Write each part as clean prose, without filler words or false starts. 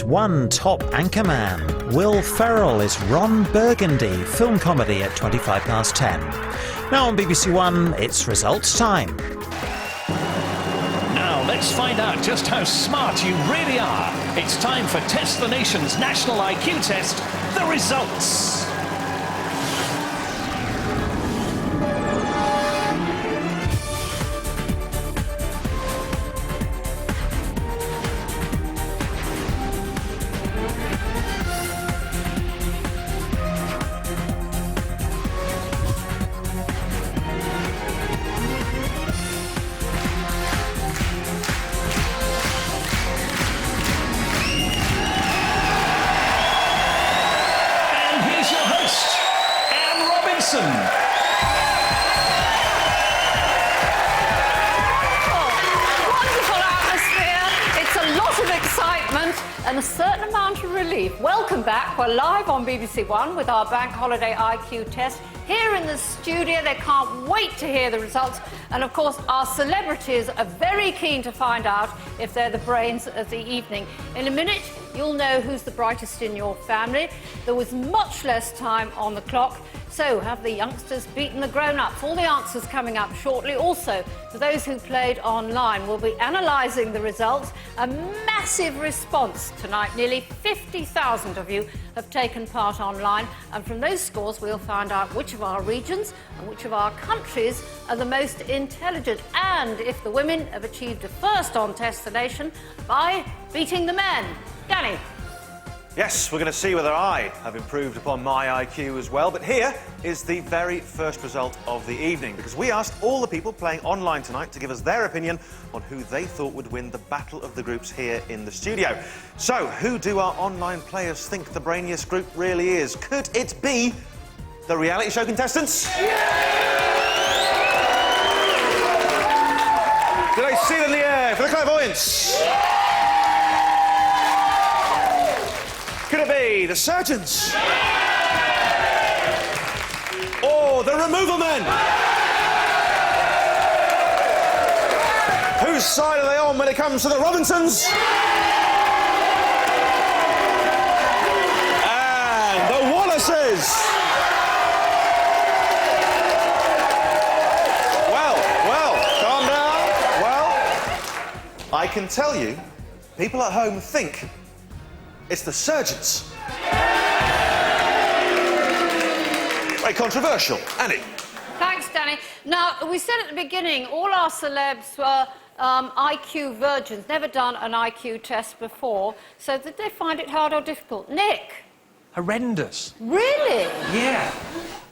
One top anchorman. Will Ferrell is Ron Burgundy, film comedy at 10:25. Now on BBC One, it's results time. Now let's find out just how smart you really are. It's time for Test the Nation's National IQ Test, the results. Wonderful atmosphere. It's a lot of excitement and a certain amount of relief. Welcome back. We're live on BBC One with our Bank Holiday IQ test. Here in the studio, they can't wait to hear the results. And of course, our celebrities are very keen to find out if they're the brains of the evening. In a minute, you'll know who's the brightest in your family. There was much less time on the clock. So, have the youngsters beaten the grown-ups? All the answers coming up shortly. Also, for those who played online, we'll be analysing the results. A massive response tonight. Nearly 50,000 of you have taken part online. And from those scores, we'll find out which of our regions and which of our countries are the most intelligent. And if the women have achieved a first on Test the Nation by beating the men. Danny. Yes, we're going to see whether I have improved upon my IQ as well. But here is the very first result of the evening, because we asked all the people playing online tonight to give us their opinion on who they thought would win the battle of the groups here in the studio. So, who do our online players think the brainiest group really is? Could it be the reality show contestants? Did I see them in the air for the clairvoyants? Could it be the surgeons? Or the removal men? Whose side are they on when it comes to the Robinsons? And the Wallaces! Well, calm down. Well, I can tell you, people at home think it's the surgeons. Very controversial. Annie? Thanks, Danny. Now, we said at the beginning, all our celebs were IQ virgins, never done an IQ test before. So did they find it hard or difficult? Nick? Horrendous. Really? Yeah.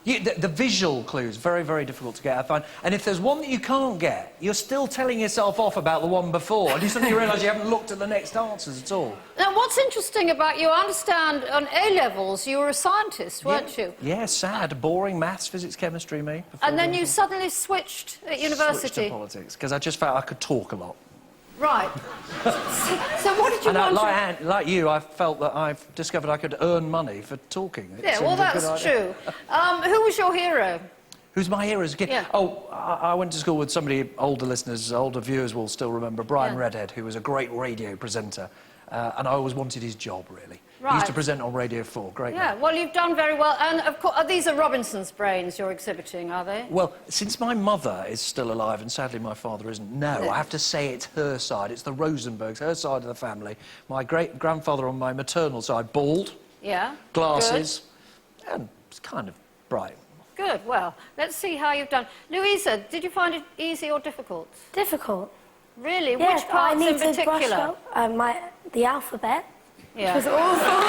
The visual clues, very, very difficult to get, I find. And if there's one that you can't get, you're still telling yourself off about the one before, and you suddenly realise you haven't looked at the next answers at all. Now, what's interesting about you, I understand on A-levels you were a scientist, weren't you? Yeah, sad, boring maths, physics, chemistry, me. And then you suddenly switched at university? Switched to politics, because I just felt I could talk a lot. Right. So what did you want like you, I felt that I've discovered I could earn money for talking. Yeah, well, that's true. Who was your hero? Who's my hero as a kid? Yeah. Oh, I went to school with somebody, older listeners, older viewers will still remember, Brian Redhead, who was a great radio presenter. And I always wanted his job, really. Right. He used to present on Radio 4, great man. Well, you've done very well. And, of course, these are Robinson's brains you're exhibiting, are they? Well, since my mother is still alive, and sadly my father isn't, no, I have to say it's her side. It's the Rosenbergs, her side of the family. My great-grandfather on my maternal side, bald. Yeah. Glasses. Good. And it's kind of bright. Good. Well, let's see how you've done. Louisa, did you find it easy or difficult? Difficult. Really? Yeah, Which parts in particular? Brush up, the alphabet. Yeah. Which was awful.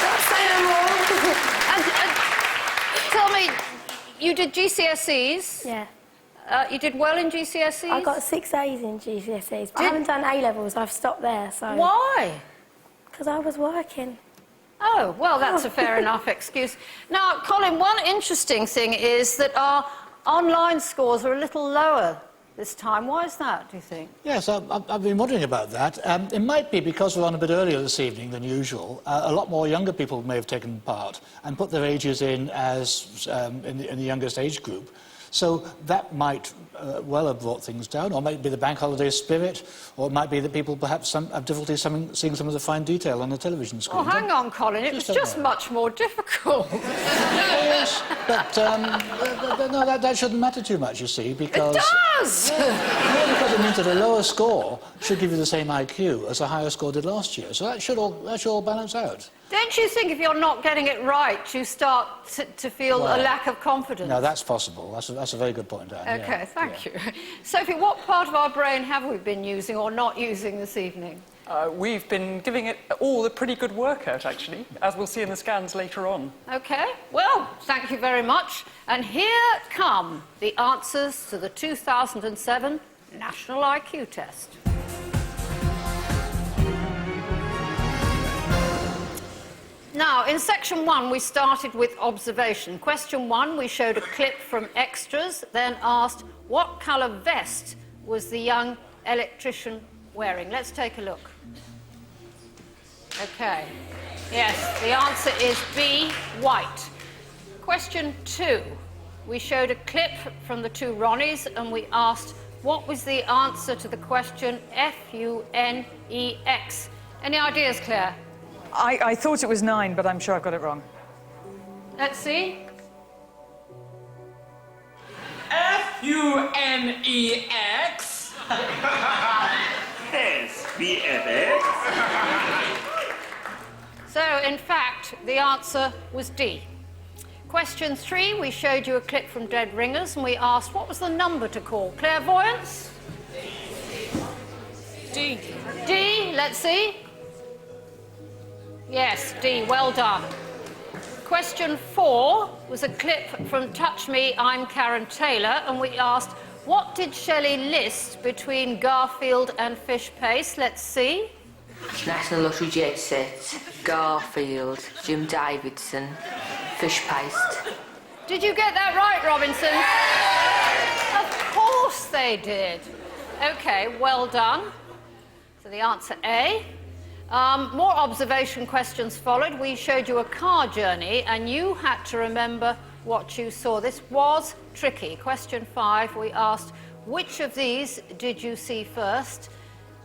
Don't say no more. And tell me, you did GCSEs? Yeah. You did well in GCSEs? I got 6 A's in GCSEs, but I haven't done A-levels. I've stopped there, so... Why? Because I was working. Oh, well, that's a fair enough excuse. Now, Colin, one interesting thing is that our online scores are a little lower this time. Why is that, do you think? Yes, I've been wondering about that. It might be because we're on a bit earlier this evening than usual. A lot more younger people may have taken part and put their ages in as in the youngest age group. So that might well have brought things down, or it might be the bank holiday spirit, or it might be that people perhaps have difficulty seeing some of the fine detail on the television screen. Oh, hang on, Colin, it was just much more difficult. Yes, but no, that shouldn't matter too much, you see, because... It does! Because it means that a lower score should give you the same IQ as a higher score did last year, so that should all balance out. Don't you think if you're not getting it right, you start to feel a lack of confidence? No, that's possible. That's a very good point, Anne. OK, thank you. Sophie, what part of our brain have we been using or not using this evening? We've been giving it all a pretty good workout, actually, as we'll see in the scans later on. OK, well, thank you very much. And here come the answers to the 2007 National IQ Test. Now, in section 1, we started with observation. Question 1, we showed a clip from extras, then asked what colour vest was the young electrician wearing. Let's take a look. OK. Yes, the answer is B, white. Question 2, we showed a clip from the two Ronnies, and we asked what was the answer to the question F-U-N-E-X. Any ideas, Claire? I thought it was 9, but I'm sure I've got it wrong. Let's see. F-U-N-E-X? Yes, BFX. So, in fact, the answer was D. Question 3, we showed you a clip from Dead Ringers, and we asked what was the number to call. Clairvoyance? D. D, let's see. Yes, D, well done. Question 4 was a clip from Touch Me, I'm Karen Taylor, and we asked, what did Shelley list between Garfield and Fish Pace? Let's see. National Lottery jet set, Garfield, Jim Davidson, Fish Paste. Did you get that right, Robinson? Of course they did. OK, well done. So the answer A. More observation questions followed. We showed you a car journey, and you had to remember what you saw. This was tricky. Question 5, we asked, which of these did you see first?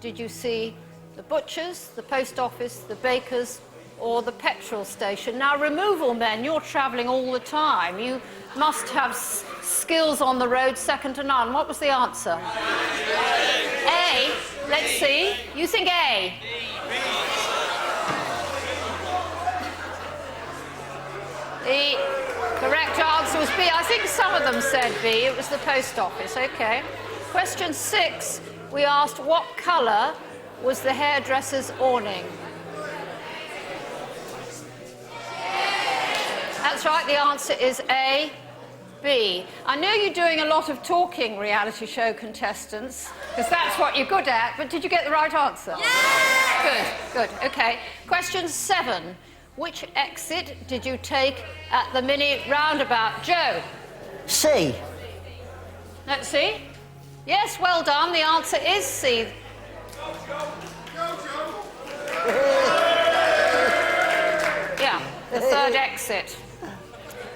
Did you see the butcher's, the post office, the baker's, or the petrol station? Now, removal men, you're travelling all the time. You must have skills on the road second to none. What was the answer? A. Let's see. You think A? The correct answer was B. I think some of them said B. It was the post office. OK. Question 6, we asked what colour was the hairdresser's awning? That's right, the answer is A, B. I know you're doing a lot of talking, reality show contestants, because that's what you're good at, but did you get the right answer? Yeah! Good, good, OK. Question 7. Which exit did you take at the mini roundabout? Joe? C. Let's see. Yes, well done. The answer is C. Yeah, the third exit.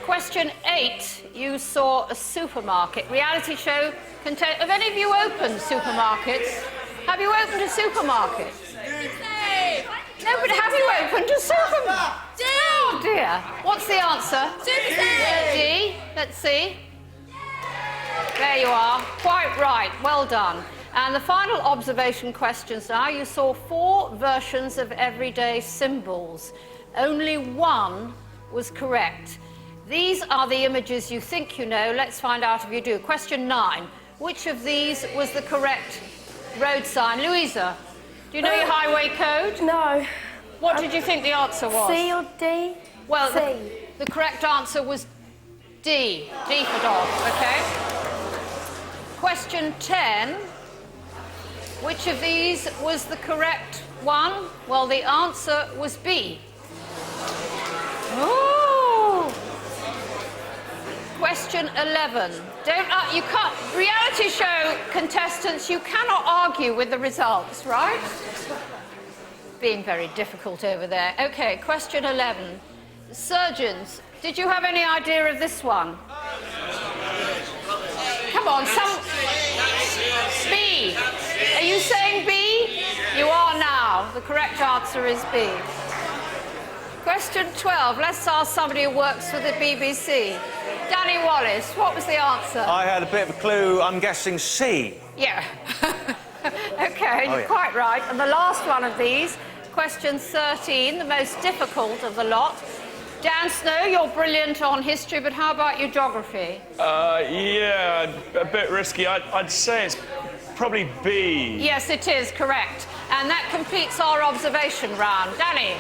Question 8, you saw a supermarket. Reality show content. Have any of you opened supermarkets? Have you opened a supermarket? No, but have you opened a supermarket? D. Oh dear. What's the answer? D. Let's see. There you are. Quite right. Well done. And the final observation questions now. You saw 4 versions of everyday symbols. Only one was correct. These are the images you think you know. Let's find out if you do. Question 9. Which of these was the correct road sign? Louisa, do you know your highway code? No. What did you think the answer was? C or D? Well, C. The correct answer was D. D for dog, OK? Question 10. Which of these was the correct one? Well, the answer was B. Ooh. Question 11. You can't, reality show contestants, you cannot argue with the results, right? Being very difficult over there. OK, question 11. Surgeons, did you have any idea of this one? come on, B. Are you saying B? You are now. The correct answer is B. Question 12. Let's ask somebody who works for the BBC. Danny Wallace, what was the answer? I had a bit of a clue. I'm guessing C. Yeah. OK, you're quite right. And the last one of these, question 13, the most difficult of the lot. Dan Snow, you're brilliant on history, but how about your geography? Yeah, a bit risky. I'd say it's probably B. Yes, it is, correct. And that completes our observation round. Danny?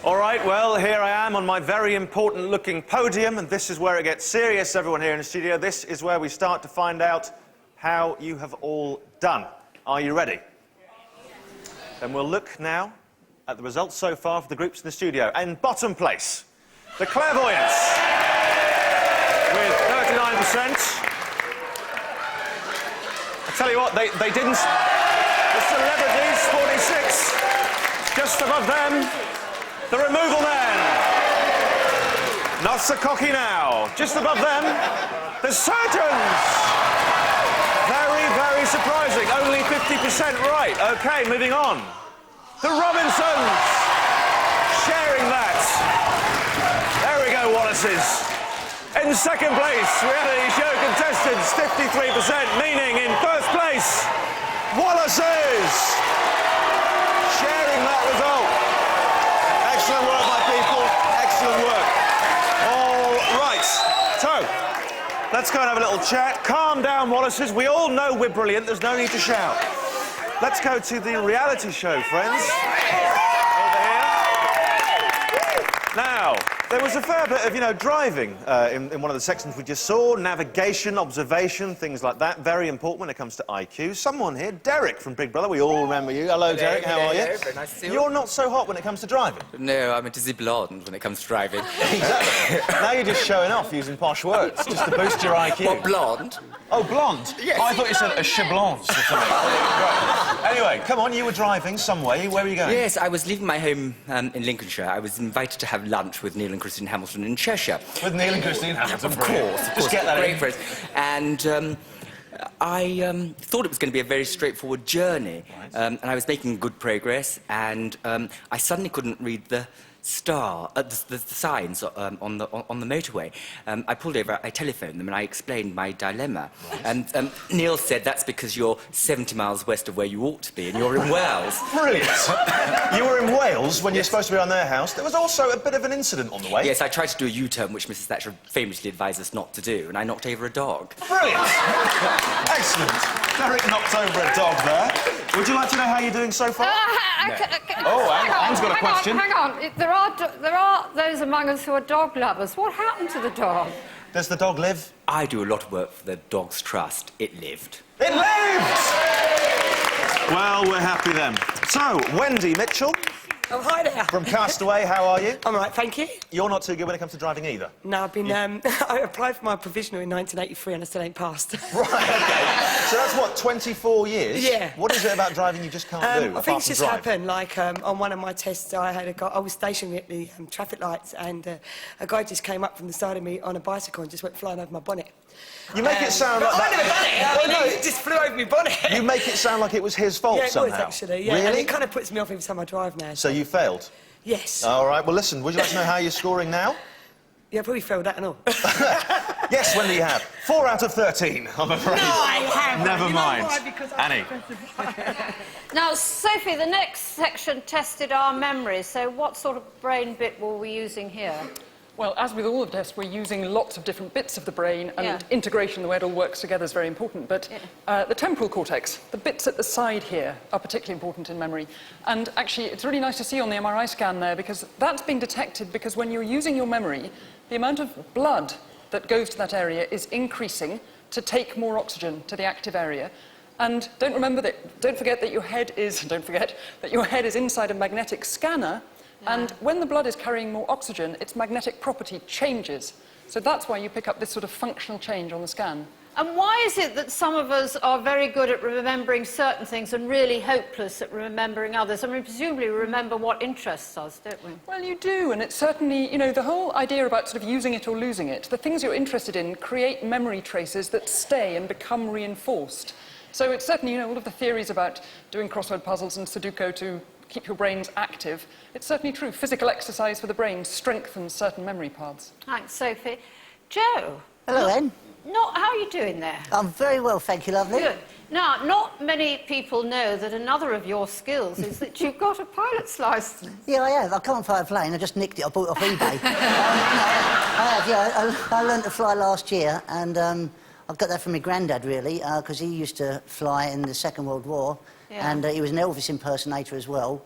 All right, well, here I am on my very important-looking podium, and this is where it gets serious, everyone here in the studio. This is where we start to find out how you have all done. Are you ready? Then we'll look now at the results so far for the groups in the studio. In bottom place, the Clairvoyants, with 39%. I tell you what, they didn't... The Celebrities, 46. Just above them, the Removal Men. Not so cocky now. Just above them, the Surgeons. Very, very surprising. Only 50% right. OK, moving on. The Robinsons. Sharing that. There we go, Wallaces. In second place, reality show contestants, 53%, meaning in first place, Wallaces. Sharing that result. Excellent work, my people. Excellent work. All right. So, let's go and have a little chat. Calm down, Wallaces. We all know we're brilliant. There's no need to shout. Let's go to the reality show, friends. Over here. Now, there was a fair bit of, driving in one of the sections we just saw. Navigation, observation, things like that. Very important when it comes to IQ. Someone here, Derek from Big Brother. We all remember you. Hello, Derek. How are you? Very nice to see you. You're not so hot when it comes to driving. No, I'm a dizzy blonde when it comes to driving. Exactly. Now you're just showing off using posh words just to boost your IQ. What, blonde? Oh, blonde? Yes. Oh, I thought you said a cheblance or something. Right. Anyway, come on, you were driving some way. Where were you going? Yes, I was leaving my home in Lincolnshire. I was invited to have lunch with Neil and Christine Hamilton in Cheshire. With Neil and Christine Hamilton? Of course. Just get that great in. phrase. And I thought it was going to be a very straightforward journey. Right. And I was making good progress, and I suddenly couldn't read the the signs on the motorway. I pulled over, I telephoned them, and I explained my dilemma. Right. And Neil said that's because you're 70 miles west of where you ought to be, and you're in Wales. Brilliant. You were in Wales when you're supposed to be on their house. There was also a bit of an incident on the way. Yes, I tried to do a U-turn, which Mrs. Thatcher famously advised us not to do, and I knocked over a dog. Brilliant. Excellent. Derek knocked over a dog there. Would you like to know how you're doing so far? Anne's got a question. Hang on. There are those among us who are dog lovers. What happened to the dog? Does the dog live? I do a lot of work for the Dogs Trust. It lived. It lived! Well, we're happy then. So, Wendy Mitchell. Oh, hi there. From Castaway, how are you? I'm all right, thank you. You're not too good when it comes to driving either? No, I've been... I applied for my provisional in 1983 and I still ain't passed. Right, OK. So that's, what, 24 years? Yeah. What is it about driving you just can't do, I think it's apart just from drive? happened, like, on one of my tests, I was stationed at the traffic lights and a guy just came up from the side of me on a bicycle and just went flying over my bonnet. You make it sound like that... I never done it. He just flew over my bonnet. You make it sound like it was his fault somehow. Yeah, it was, actually, yeah. Really? And it kind of puts me off every time I drive now. So you failed? Yes. All right, well, listen, would you like to know how you're scoring now? Yeah, I probably failed that and all. Yes, Wendy, you have. 4 out of 13, I'm afraid. No, I haven't. Never You know mind. why? Because Annie. Now, Sophie, the next section tested our memory, so what sort of brain bit were we using here? Well, as with all of the tests, we're using lots of different bits of the brain, and integration, the way it all works together, is very important. But the temporal cortex, the bits at the side here, are particularly important in memory. And actually, it's really nice to see on the MRI scan there, because that's being detected because when you're using your memory, the amount of blood that goes to that area is increasing to take more oxygen to the active area. And don't forget that your head is inside a magnetic scanner. And when the blood is carrying more oxygen, its magnetic property changes. So that's why you pick up this sort of functional change on the scan. And why is it that some of us are very good at remembering certain things and really hopeless at remembering others? I mean, presumably we remember what interests us, don't we? Well, you do, and it's certainly, you know, the whole idea about sort of using it or losing it, the things you're interested in create memory traces that stay and become reinforced. So it's certainly, you know, all of the theories about doing crossword puzzles and Sudoku to keep your brains active, it's certainly true. Physical exercise for the brain strengthens certain memory paths. Thanks, Sophie. Joe? Hello, Anne. How are you doing there? I'm very well, thank you, lovely. Good. Now, not many people know that another of your skills is that you've got a pilot's licence. Yeah, I have. I can't fly a plane. I just nicked it. I bought it off eBay. I have, yeah. I learned to fly last year, and I got that from my granddad, really, because he used to fly in the Second World War, and he was an Elvis impersonator as well,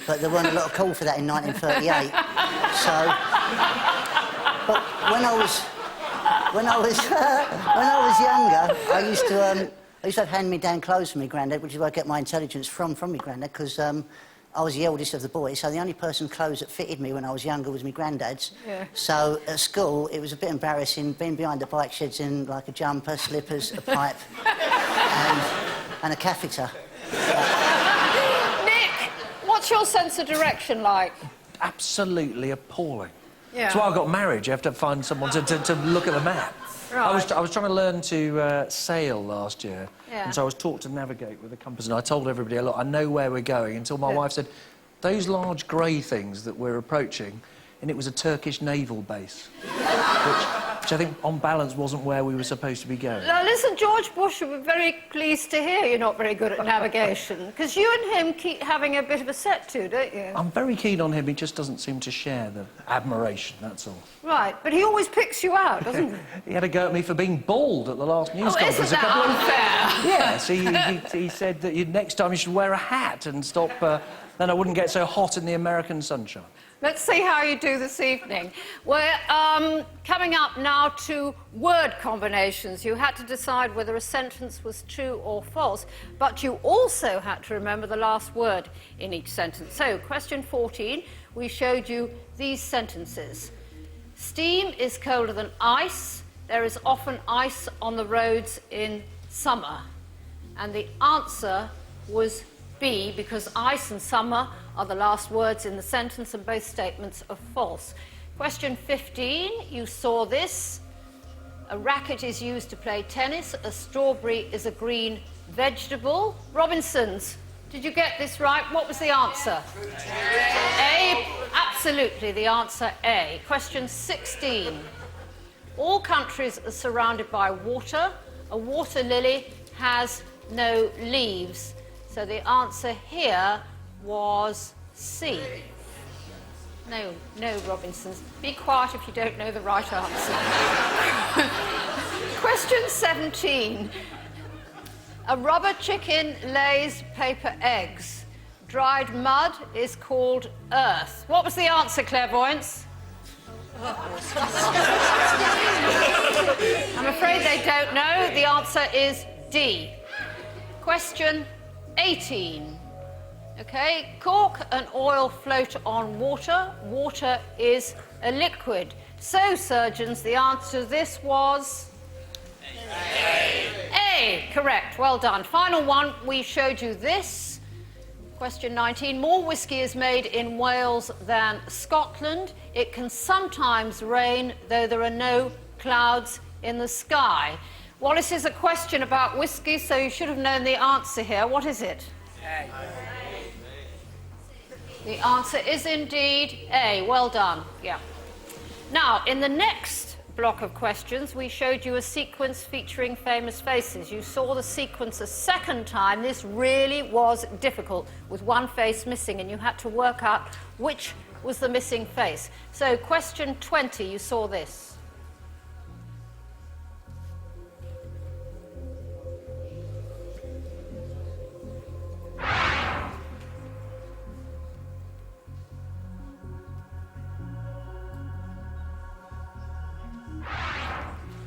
but there weren't a lot of call for that in 1938. So, but when I was younger, I used to have hand-me-down clothes from my granddad, which is where I get my intelligence from my granddad, because I was the eldest of the boys, so the only person's clothes that fitted me when I was younger was my granddad's. Yeah. So at school, it was a bit embarrassing being behind the bike sheds in like a jumper, slippers, a pipe, and a catheter. Nick, what's your sense of direction like? Absolutely appalling. Yeah. That's why I got married. You have to find someone to look at the map. Right. I was trying to learn to sail last year, Yeah. and so I was taught to navigate with a compass, and I told everybody, look, I know where we're going, until my wife said, those large grey things that we're approaching, and it was a Turkish naval base, which I think, on balance, wasn't where we were supposed to be going. Now, listen, George Bush would be very pleased to hear you're not very good at navigation, because you and him keep having a bit of a set-to, don't you? I'm very keen on him. He just doesn't seem to share the admiration, that's all. Right, but he always picks you out, doesn't he? He had a go at me for being bald at the last news conference. Isn't that unfair? Yes, he said that next time you should wear a hat and stop... then I wouldn't get so hot in the American sunshine. Let's see how you do this evening. We're coming up now to word combinations. You had to decide whether a sentence was true or false, but you also had to remember the last word in each sentence. So, question 14, we showed you these sentences. Steam is colder than ice. There is often ice on the roads in summer. And the answer was B, because ice and summer are the last words in the sentence, and both statements are false. Question 15, you saw this. A racket is used to play tennis. A strawberry is a green vegetable. Robinsons, did you get this right? What was the answer? A, absolutely, the answer A. Question 16. All countries are surrounded by water. A water lily has no leaves. So the answer here was C. No, Robinsons. Be quiet if you don't know the right answer. Question 17. A rubber chicken lays paper eggs. Dried mud is called earth. What was the answer, clairvoyance? I'm afraid they don't know. The answer is D. Question 18. Okay, cork and oil float on water. Water is a liquid. So, surgeons, the answer to this was... A, correct. Well done. Final one, we showed you this. Question 19. More whiskey is made in Wales than Scotland. It can sometimes rain, though there are no clouds in the sky. Well, this is a question about whiskey, so you should have known the answer here. What is it? A. The answer is indeed A. Well done. Yeah. Now, in the next block of questions, we showed you a sequence featuring famous faces. You saw the sequence a second time. This really was difficult, with one face missing, and you had to work out which was the missing face. So, question 20, you saw this.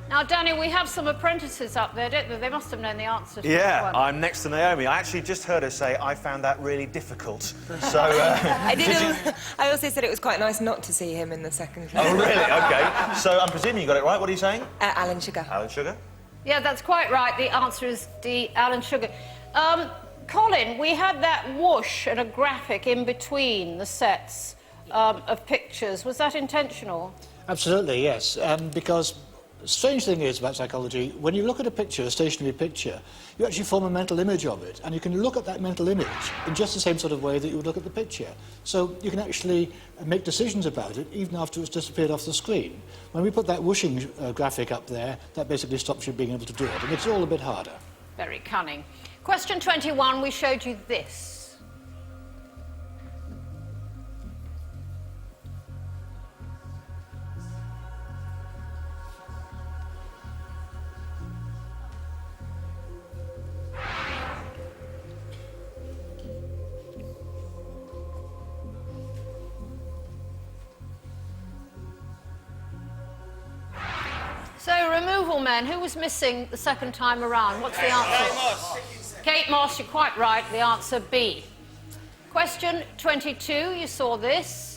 Now, Danny, we have some apprentices up there, don't they? They must have known the answer to this one. I'm next to Naomi. I actually just heard her say, I found that really difficult. So, I also said it was quite nice not to see him in the second class. Oh, really? OK. So, I'm presuming you got it right. What are you saying? Alan Sugar. Alan Sugar. Yeah, that's quite right. The answer is D, Alan Sugar. Colin, we had that whoosh and a graphic in between the sets of pictures. Was that intentional? Absolutely, yes. Because the strange thing is about psychology, when you look at a picture, a stationary picture, you actually form a mental image of it, and you can look at that mental image in just the same sort of way that you would look at the picture. So you can actually make decisions about it even after it's disappeared off the screen. When we put that whooshing graphic up there, that basically stops you being able to do it, and it's all a bit harder. Very cunning. Question 21, we showed you this. So, removal men, who was missing the second time around? What's the answer? Kate Moss. Kate Moss, you're quite right. The answer B. Question 22, you saw this.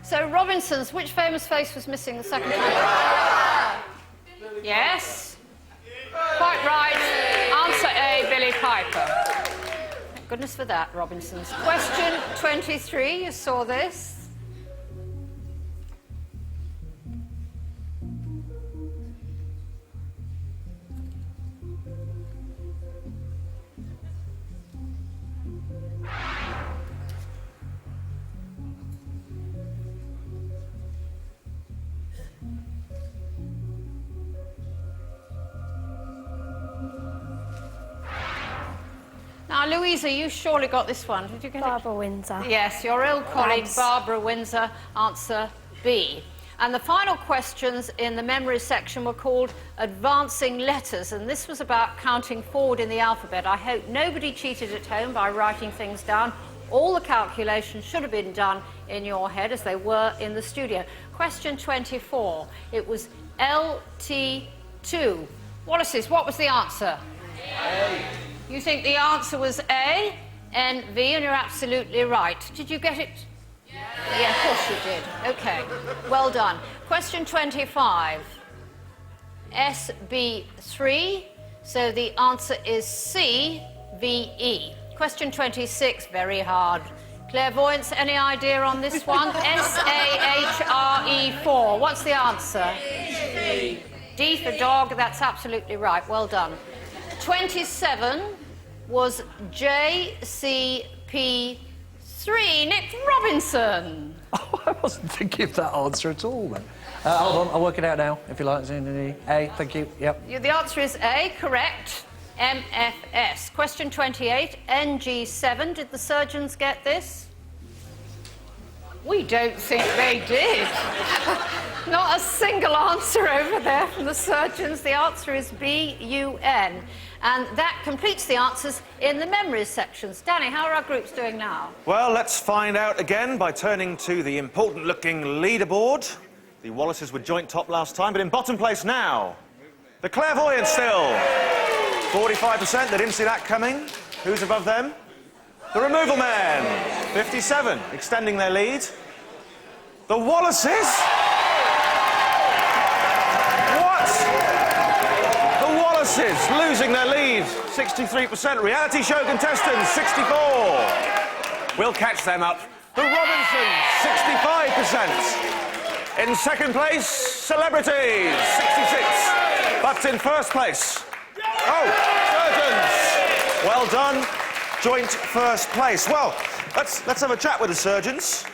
So, Robinsons, which famous face was missing the second time? Yes. Quite right. Answer A, Billy Piper. Thank goodness for that, Robinsons. Question 23, you saw this. Now, Louisa, you surely got this one. Did you get Barbara Windsor. Yes, your old colleague Babs. Barbara Windsor, answer B. And the final questions in the memory section were called advancing letters, and this was about counting forward in the alphabet. I hope nobody cheated at home by writing things down. All the calculations should have been done in your head as they were in the studio. Question 24. It was LT2. Wallaces, what was the answer? A. You think the answer was A, NV, and you're absolutely right. Did you get it? Yeah, of course you did. OK, well done. Question 25. SB3, so the answer is C, VE. Question 26, very hard. Clairvoyance, any idea on this one? SAHRE4. What's the answer? D. D for dog, that's absolutely right. Well done. 27 was JCP3, Nick Robinson. Oh, I wasn't thinking of that answer at all, then. Hold on, I'll work it out now, if you like. A, thank you, yep. The answer is A, correct. MFS. Question 28, NG7. Did the surgeons get this? We don't think they did. Not a single answer over there from the surgeons. The answer is BUN. And that completes the answers in the memories sections. Danny, how are our groups doing now? Well, let's find out again by turning to the important-looking leaderboard. The Wallaces were joint top last time, but in bottom place now. The Clairvoyants still. 45%, they didn't see that coming. Who's above them? The Removal Men. 57, extending their lead. The Wallaces. Losing their lead, 63%. Reality show contestants, 64. We'll catch them up. The Robinsons, 65%. In second place, Celebrities, 66. But in first place, Surgeons. Well done, joint first place. Well, let's have a chat with the surgeons.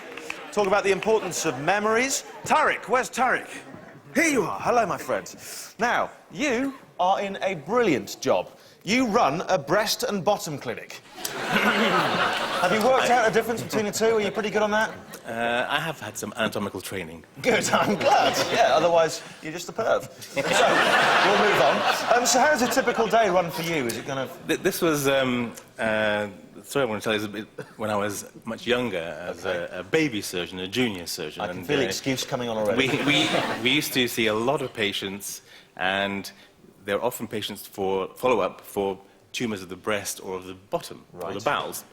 Talk about the importance of memories. Tariq, where's Tariq? Here you are. Hello, my friend. Now, you are in a brilliant job. You run a breast and bottom clinic. Have you worked out a difference between the two? Are you pretty good on that? I have had some anatomical training. Good, I'm glad. Yeah, otherwise you're just a perv. So, we'll move on. So how does a typical day run for you? Is it kind of... This was... the story I want to tell you is a bit when I was much younger as a baby surgeon, a junior surgeon. I can feel the excuse coming on already. We used to see a lot of patients, and they're often patients for follow-up for tumours of the breast or of the bottom, or the bowels.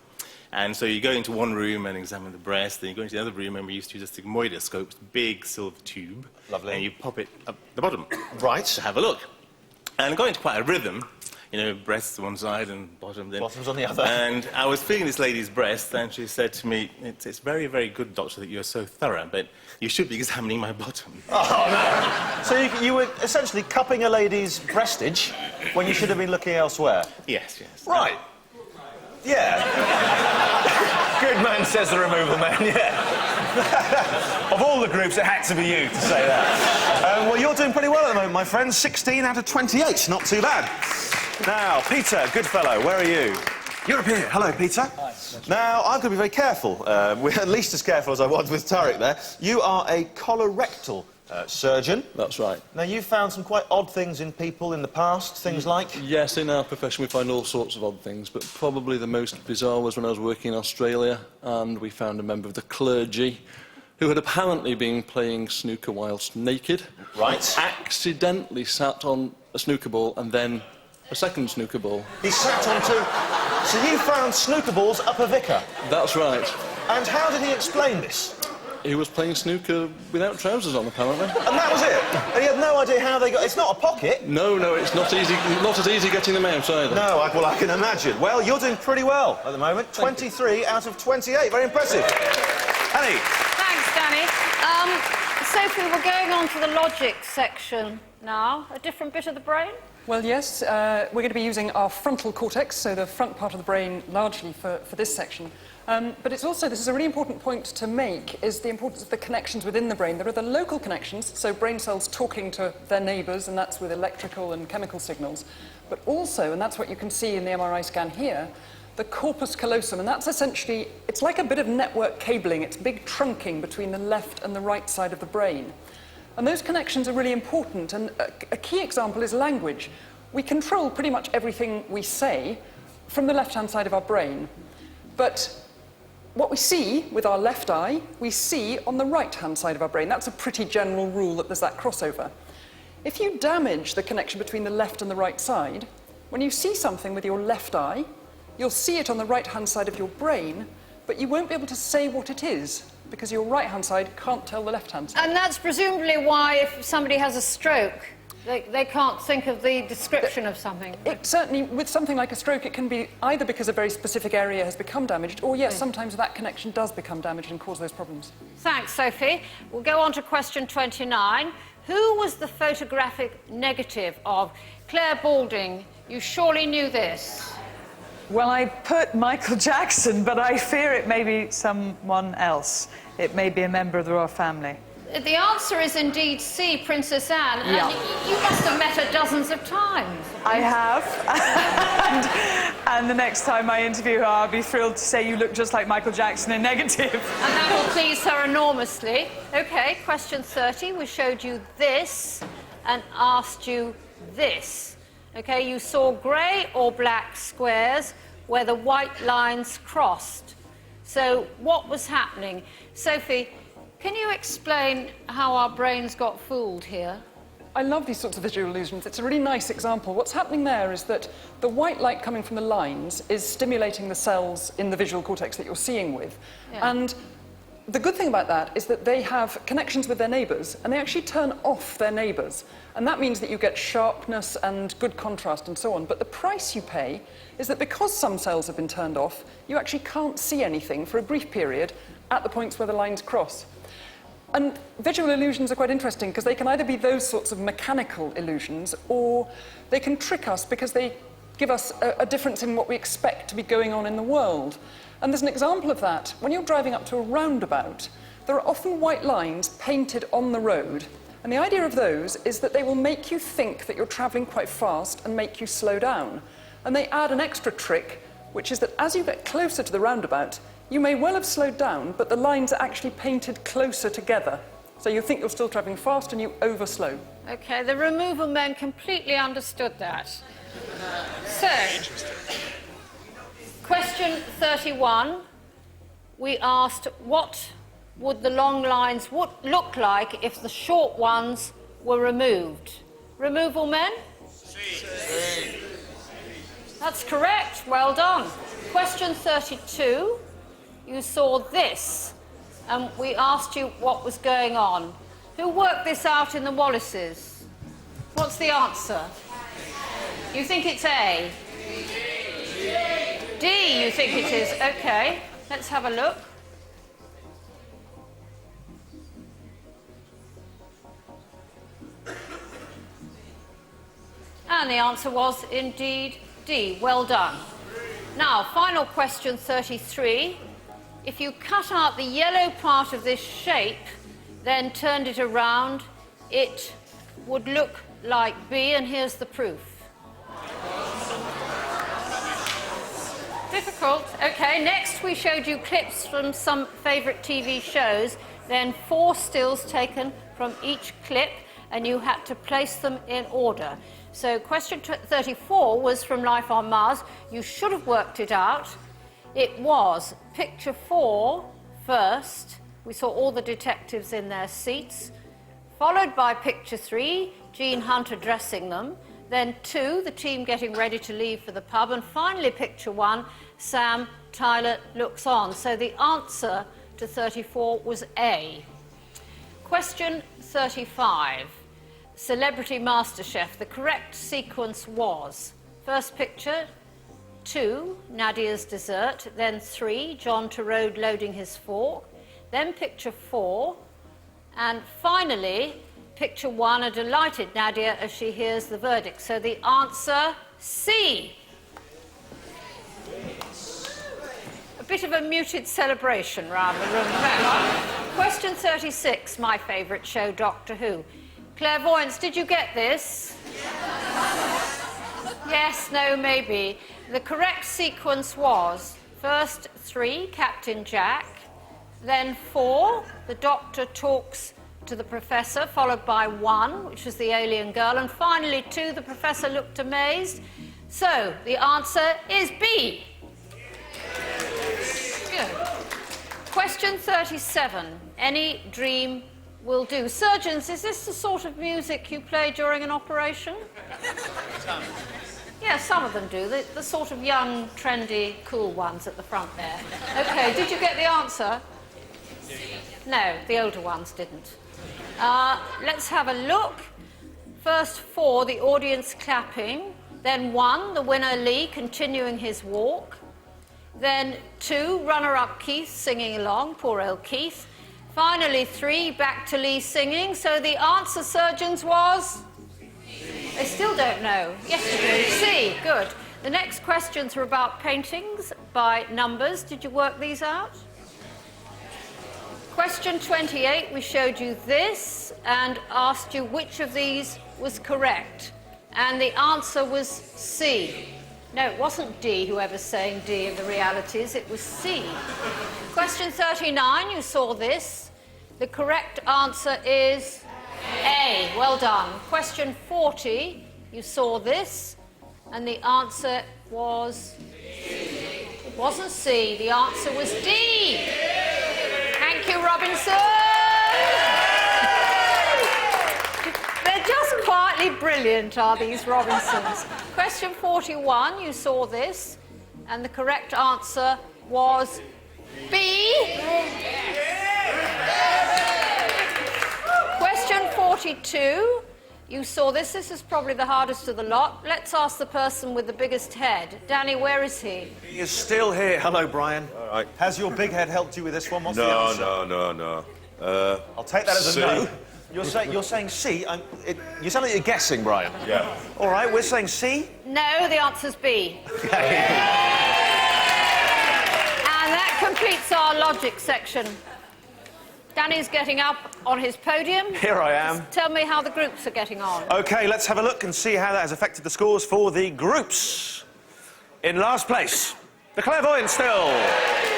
And so you go into one room and examine the breast, then you go into the other room and we used to use a sigmoidoscope, big silver tube. Lovely. And you pop it up the bottom. Right. To have a look. And going into quite a rhythm, you know, breasts one side and bottom then. Bottom's on the other. And I was feeling this lady's breast and she said to me, it's very, very good, doctor, that you're so thorough, but you should be examining my bottom. Oh, no. So you were essentially cupping a lady's breastage when you should have been looking elsewhere? Yes, yes. Right. Yeah. Good man, says the removal man, yeah. Of all the groups, it had to be you to say that. Well, you're doing pretty well at the moment, my friend. 16 out of 28, not too bad. Now, Peter, good fellow, where are you? You're up here. Hello, Peter. Hi. Now, I'm going to be very careful. We're at least as careful as I was with Tariq there. You are a colorectal surgeon. That's right. Now, you've found some quite odd things in people in the past, things like... Yes, in our profession we find all sorts of odd things, but probably the most bizarre was when I was working in Australia and we found a member of the clergy who had apparently been playing snooker whilst naked. Right. Accidentally sat on a snooker ball and then a second snooker ball. He sat on two... So you found snooker balls up a vicar? That's right. And how did he explain this? He was playing snooker without trousers on, apparently. And that was it? And he had no idea how they got... It's not a pocket. No, it's not easy. Not as easy getting them out either. No, well, I can imagine. Well, you're doing pretty well at the moment. 23 out of 28. Very impressive. Annie. Thanks, Danny. Sophie, we're going on to the logic section now. A different bit of the brain? Well, yes. We're going to be using our frontal cortex, so the front part of the brain, largely for this section. But it's also, this is a really important point to make, is the importance of the connections within the brain. There are the local connections, so brain cells talking to their neighbours, and that's with electrical and chemical signals. But also, and that's what you can see in the MRI scan here, the corpus callosum, and that's essentially, it's like a bit of network cabling. It's big trunking between the left and the right side of the brain. And those connections are really important, and a key example is language. We control pretty much everything we say from the left-hand side of our brain. But what we see with our left eye, we see on the right-hand side of our brain. That's a pretty general rule that there's that crossover. If you damage the connection between the left and the right side, when you see something with your left eye, you'll see it on the right-hand side of your brain, but you won't be able to say what it is, because your right-hand side can't tell the left-hand side. And that's presumably why if somebody has a stroke, they can't think of the description of something. It certainly, with something like a stroke, it can be either because a very specific area has become damaged, or yes, sometimes that connection does become damaged and cause those problems. Thanks, Sophie. We'll go on to question 29. Who was the photographic negative of Claire Balding? You surely knew this. Well, I put Michael Jackson, but I fear it may be someone else. It may be a member of the royal family. The answer is indeed C, Princess Anne. Yeah. And you must have met her dozens of times. I have. and the next time I interview her, I'll be thrilled to say you look just like Michael Jackson in negative. And that will please her enormously. OK, question 30. We showed you this and asked you this. OK, you saw grey or black squares where the white lines crossed. So what was happening? Sophie, can you explain how our brains got fooled here? I love these sorts of visual illusions. It's a really nice example. What's happening there is that the white light coming from the lines is stimulating the cells in the visual cortex that you're seeing with. Yeah. And the good thing about that is that they have connections with their neighbours, and they actually turn off their neighbours. And that means that you get sharpness and good contrast and so on. But the price you pay is that because some cells have been turned off, you actually can't see anything for a brief period at the points where the lines cross. And visual illusions are quite interesting because they can either be those sorts of mechanical illusions, or they can trick us because they give us a difference in what we expect to be going on in the world. And there's an example of that. When you're driving up to a roundabout, there are often white lines painted on the road, And the idea of those is that they will make you think that you're travelling quite fast and make you slow down. And they add an extra trick, which is that as you get closer to the roundabout, you may well have slowed down, but the lines are actually painted closer together. So you think you're still travelling fast and you overslow. OK, the removal men completely understood that. So, question 31, we asked what would the long lines look like if the short ones were removed? Removal men? C. That's correct, well done. Question 32, you saw this, and we asked you what was going on. Who worked this out in the Wallaces? What's the answer? You think it's A? D, you think it is. OK, let's have a look. And the answer was indeed D. Well done. Now, final question 33. If you cut out the yellow part of this shape, then turned it around, it would look like B, and here's the proof. Difficult. OK, next we showed you clips from some favourite TV shows, then 4 stills taken from each clip, and you had to place them in order. So question 34 was from Life on Mars. You should have worked it out. It was picture 4 first. We saw all the detectives in their seats, followed by picture 3, Gene Hunter dressing them, then 2, the team getting ready to leave for the pub, and finally picture 1, Sam Tyler looks on. So the answer to 34 was A. Question 35. Celebrity MasterChef. The correct sequence was first picture 2, Nadia's dessert, then 3, John Turode loading his fork, then picture 4, and finally picture 1, a delighted Nadia as she hears the verdict. So the answer, C. A bit of a muted celebration round the room. Question 36, my favourite show, Doctor Who. Clairvoyance, did you get this? Yes, no, maybe. The correct sequence was first 3, Captain Jack, then 4, the Doctor talks to the Professor, followed by 1, which was the alien girl, and finally 2, the Professor looked amazed. So the answer is B. Good. Question 37, any dream will do. Surgeons, is this the sort of music you play during an operation? Yeah, some of them do. The sort of young, trendy, cool ones at the front there. OK, did you get the answer? No, the older ones didn't. Let's have a look. First 4, the audience clapping. Then 1, the winner Lee continuing his walk. Then 2, runner-up Keith singing along, poor old Keith. Finally 3, back to Lee singing. So the answer, surgeons, was? They still don't know. Yes, you do. C. Good. The next questions are about paintings by numbers. Did you work these out? Question 28, we showed you this and asked you which of these was correct. And the answer was C. No, it wasn't D, whoever's saying D in the realities, it was C. Question 39, you saw this. The correct answer is A. Well done. Question 40, you saw this, and the answer was... It wasn't C, the answer was D. Thank you, Robinson. They're just quietly brilliant, are these Robinsons? Question 41, you saw this, and the correct answer was B. Question 42, you saw this. This is probably the hardest of the lot. Let's ask the person with the biggest head. Danny, where is he? He is still here. Hello, Brian. All right. Has your big head helped you with this one? What's the answer? No. I'll take that as a C. no. You're saying C? You sound like you're guessing, Brian. Yeah. All right, we're saying C? No, the answer's B. Okay. And that completes our logic section. Danny's getting up on his podium. Here I am. Just tell me how the groups are getting on. OK, let's have a look and see how that has affected the scores for the groups. In last place, the Clairvoyants still,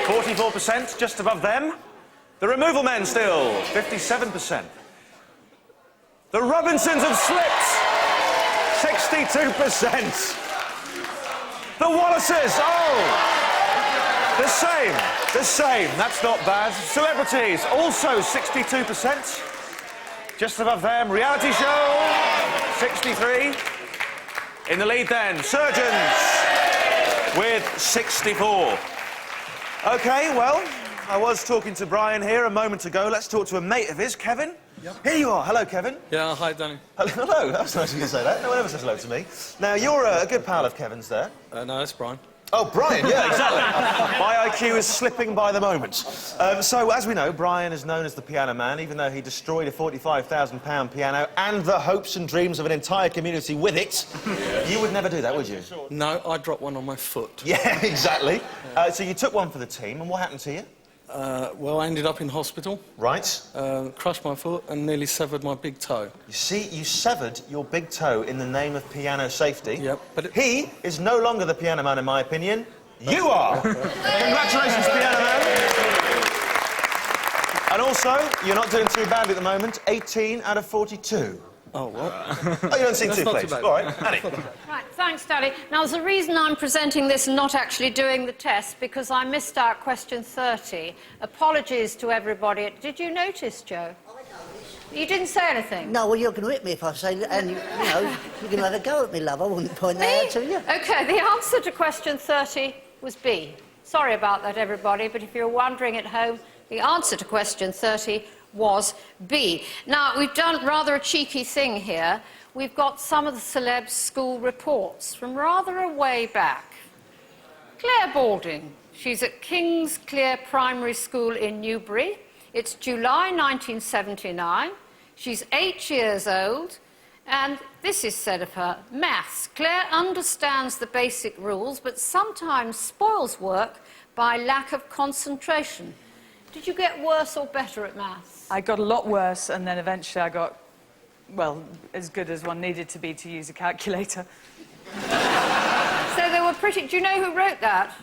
44%, just above them. The Removal Men still, 57%. The Robinsons have slipped, 62%. The Wallaces, the same. That's not bad. Celebrities, also 62%. Just above them, Reality Show, 63. In the lead then, Surgeons, with 64. OK, well, I was talking to Brian here a moment ago. Let's talk to a mate of his, Kevin. Yep. Here you are. Hello, Kevin. Yeah, hi, Danny. Hello, that's nice of you to say that. No one ever says hello to me. Now, you're a good pal of Kevin's there. No, it's Brian. Oh, Brian, yeah, exactly. My IQ is slipping by the moment. So, as we know, Brian is known as the Piano Man, even though he destroyed a £45,000 piano and the hopes and dreams of an entire community with it. You would never do that, would you? No, I dropped one on my foot. Yeah, exactly. So you took one for the team, and what happened to you? Well, I ended up in hospital. Right. Crushed my foot and nearly severed my big toe. You see, you severed your big toe in the name of piano safety. Yep, but he is no longer the Piano Man, in my opinion. You are! Congratulations, Piano Man. And also, you're not doing too badly at the moment. 18 out of 42. Oh, what? Oh, you don't seem too pleased. All right, Annie. Right, thanks, Danny. Now, there's a reason I'm presenting this and not actually doing the test, because I missed out question 30. Apologies to everybody. Did you notice, Joe? You didn't say anything? No, well, you're going to hit me if I say... And, you know, you're going to have a go at me, love. I wouldn't point that out to you. OK, the answer to question 30 was B. Sorry about that, everybody, but if you're wondering at home, the answer to question 30 was B. Now, we've done rather a cheeky thing here. We've got some of the celebs' school reports from rather a way back. Claire Balding. She's at King's Clear Primary School in Newbury. It's July 1979. She's 8 years old. And this is said of her. Maths. Claire understands the basic rules, but sometimes spoils work by lack of concentration. Did you get worse or better at maths? I got a lot worse, and then eventually I got, well, as good as one needed to be to use a calculator. So they were pretty... Do you know who wrote that?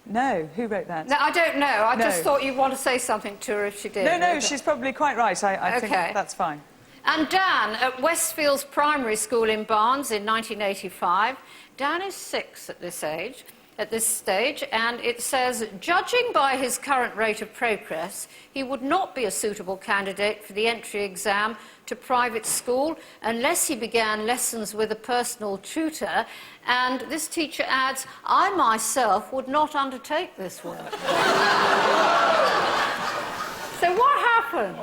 No. Who wrote that? No, I don't know. I just thought you'd want to say something to her if she did. No, she's probably quite right. I think that's fine. And Dan, at Westfields Primary School in Barnes in 1985. Dan is 6 at this stage, and it says, judging by his current rate of progress, he would not be a suitable candidate for the entry exam to private school unless he began lessons with a personal tutor. And this teacher adds, I myself would not undertake this work. So what happened?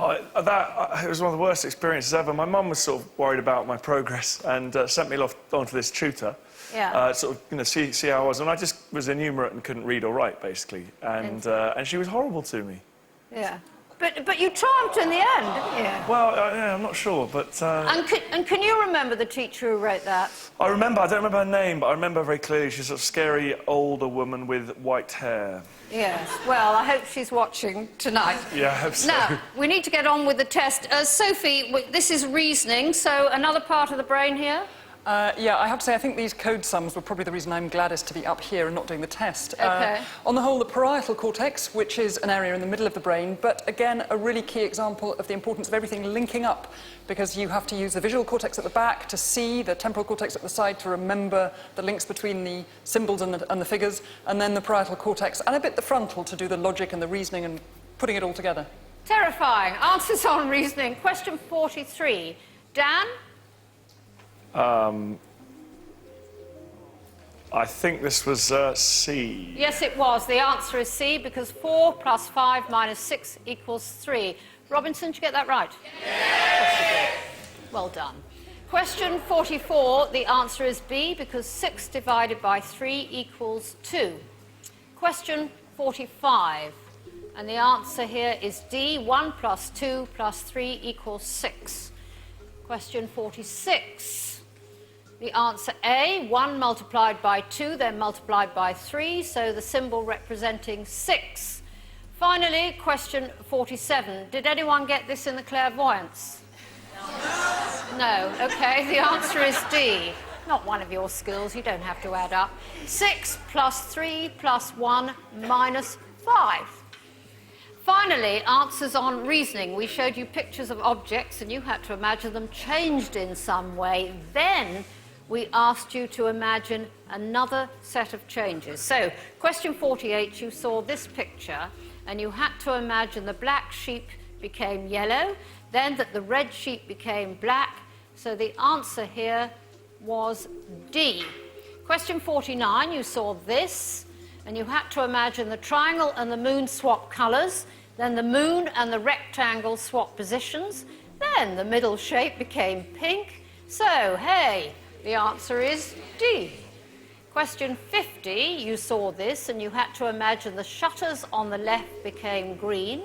It was one of the worst experiences ever. My mum was sort of worried about my progress and sent me off onto this tutor. Yeah. Sort of, you know, see how I was. And I just was enumerate and couldn't read or write, basically. And she was horrible to me. Yeah. But you triumphed in the end, didn't you? Well, yeah, I'm not sure, but... And can you remember the teacher who wrote that? I remember. I don't remember her name, but I remember very clearly. She's a scary, older woman with white hair. Yes. Well, I hope she's watching tonight. Yeah, I hope so. Now, we need to get on with the test. Sophie, this is reasoning, so another part of the brain here? Yeah, I have to say, I think these code sums were probably the reason I'm gladdest to be up here and not doing the test. OK. On the whole, the parietal cortex, which is an area in the middle of the brain, but again, a really key example of the importance of everything linking up, because you have to use the visual cortex at the back to see, the temporal cortex at the side to remember the links between the symbols and the figures, and then the parietal cortex, and a bit the frontal to do the logic and the reasoning and putting it all together. Terrifying. Answers on reasoning. Question 43. Dan? I think this was C. Yes, it was. The answer is C, because 4 plus 5 minus 6 equals 3. Robinson, did you get that right? Yes! Well done. Question 44, the answer is B, because 6 divided by 3 equals 2. Question 45, and the answer here is D, 1 plus 2 plus 3 equals 6. Question 46. The answer A, 1 multiplied by 2, then multiplied by 3, so the symbol representing 6. Finally, question 47. Did anyone get this in the clairvoyance? No. OK, the answer is D. Not one of your skills, you don't have to add up. 6 plus 3 plus 1 minus 5. Finally, answers on reasoning. We showed you pictures of objects and you had to imagine them changed in some way. Then we asked you to imagine another set of changes. So, question 48, you saw this picture and you had to imagine the black sheep became yellow, then that the red sheep became black. So the answer here was D. Question 49, you saw this, and you had to imagine the triangle and the moon swap colours, then the moon and the rectangle swap positions, then the middle shape became pink. So, hey, the answer is D. Question 50, you saw this, and you had to imagine the shutters on the left became green,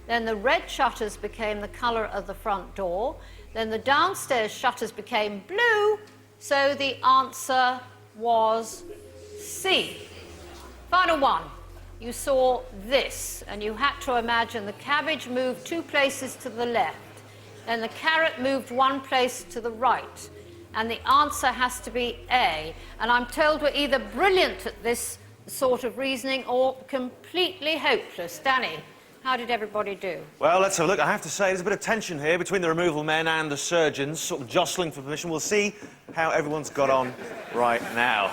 then the red shutters became the colour of the front door, then the downstairs shutters became blue. So the answer was C. Final one. You saw this, and you had to imagine the cabbage moved 2 places to the left, then the carrot moved 1 place to the right, and the answer has to be A. And I'm told we're either brilliant at this sort of reasoning or completely hopeless. Danny, how did everybody do? Well, let's have a look. I have to say, there's a bit of tension here between the removal men and the surgeons, sort of jostling for permission. We'll see how everyone's got on right now.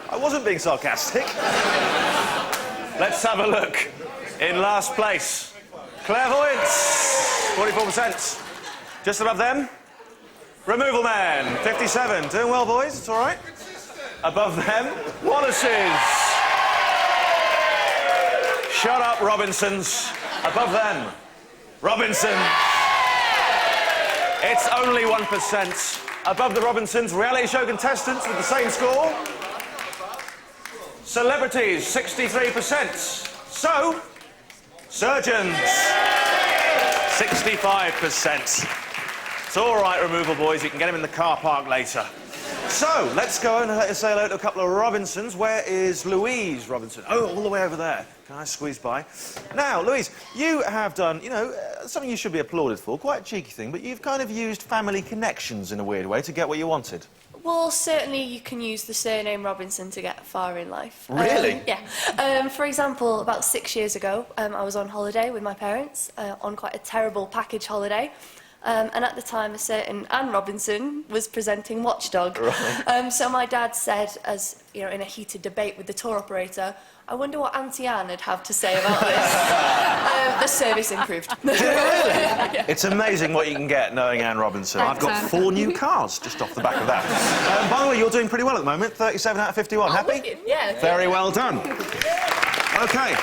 I wasn't being sarcastic. Let's have a look. In last place, clairvoyance, 44%. Just above them, removal men, 57. Doing well, boys, it's all right. Above them, Wallaces. Shut up, Robinsons. Above them, Robinson. It's only 1%. Above the Robinsons, reality show contestants with the same score. Celebrities, 63%. So, surgeons, 65%. It's all right, removal boys. You can get them in the car park later. So, let's go and say hello to a couple of Robinsons. Where is Louise Robinson? Oh, all the way over there. Can I squeeze by? Now, Louise, you have done, you know, something you should be applauded for, quite a cheeky thing, but you've kind of used family connections in a weird way to get what you wanted. Well, certainly you can use the surname Robinson to get far in life. Really? Yeah. For example, about 6 years ago, I was on holiday with my parents, on quite a terrible package holiday. And at the time, a certain Anne Robinson was presenting Watchdog. Right. So my dad said, as you know, in a heated debate with the tour operator, I wonder what Auntie Anne would have to say about this. The service improved. Really? Yeah. It's amazing what you can get knowing Anne Robinson. I've got 4 new cars just off the back of that. By the way, you're doing pretty well at the moment. 37 out of 51. Oh, Happy? Wicked. Yeah. Very well done. OK.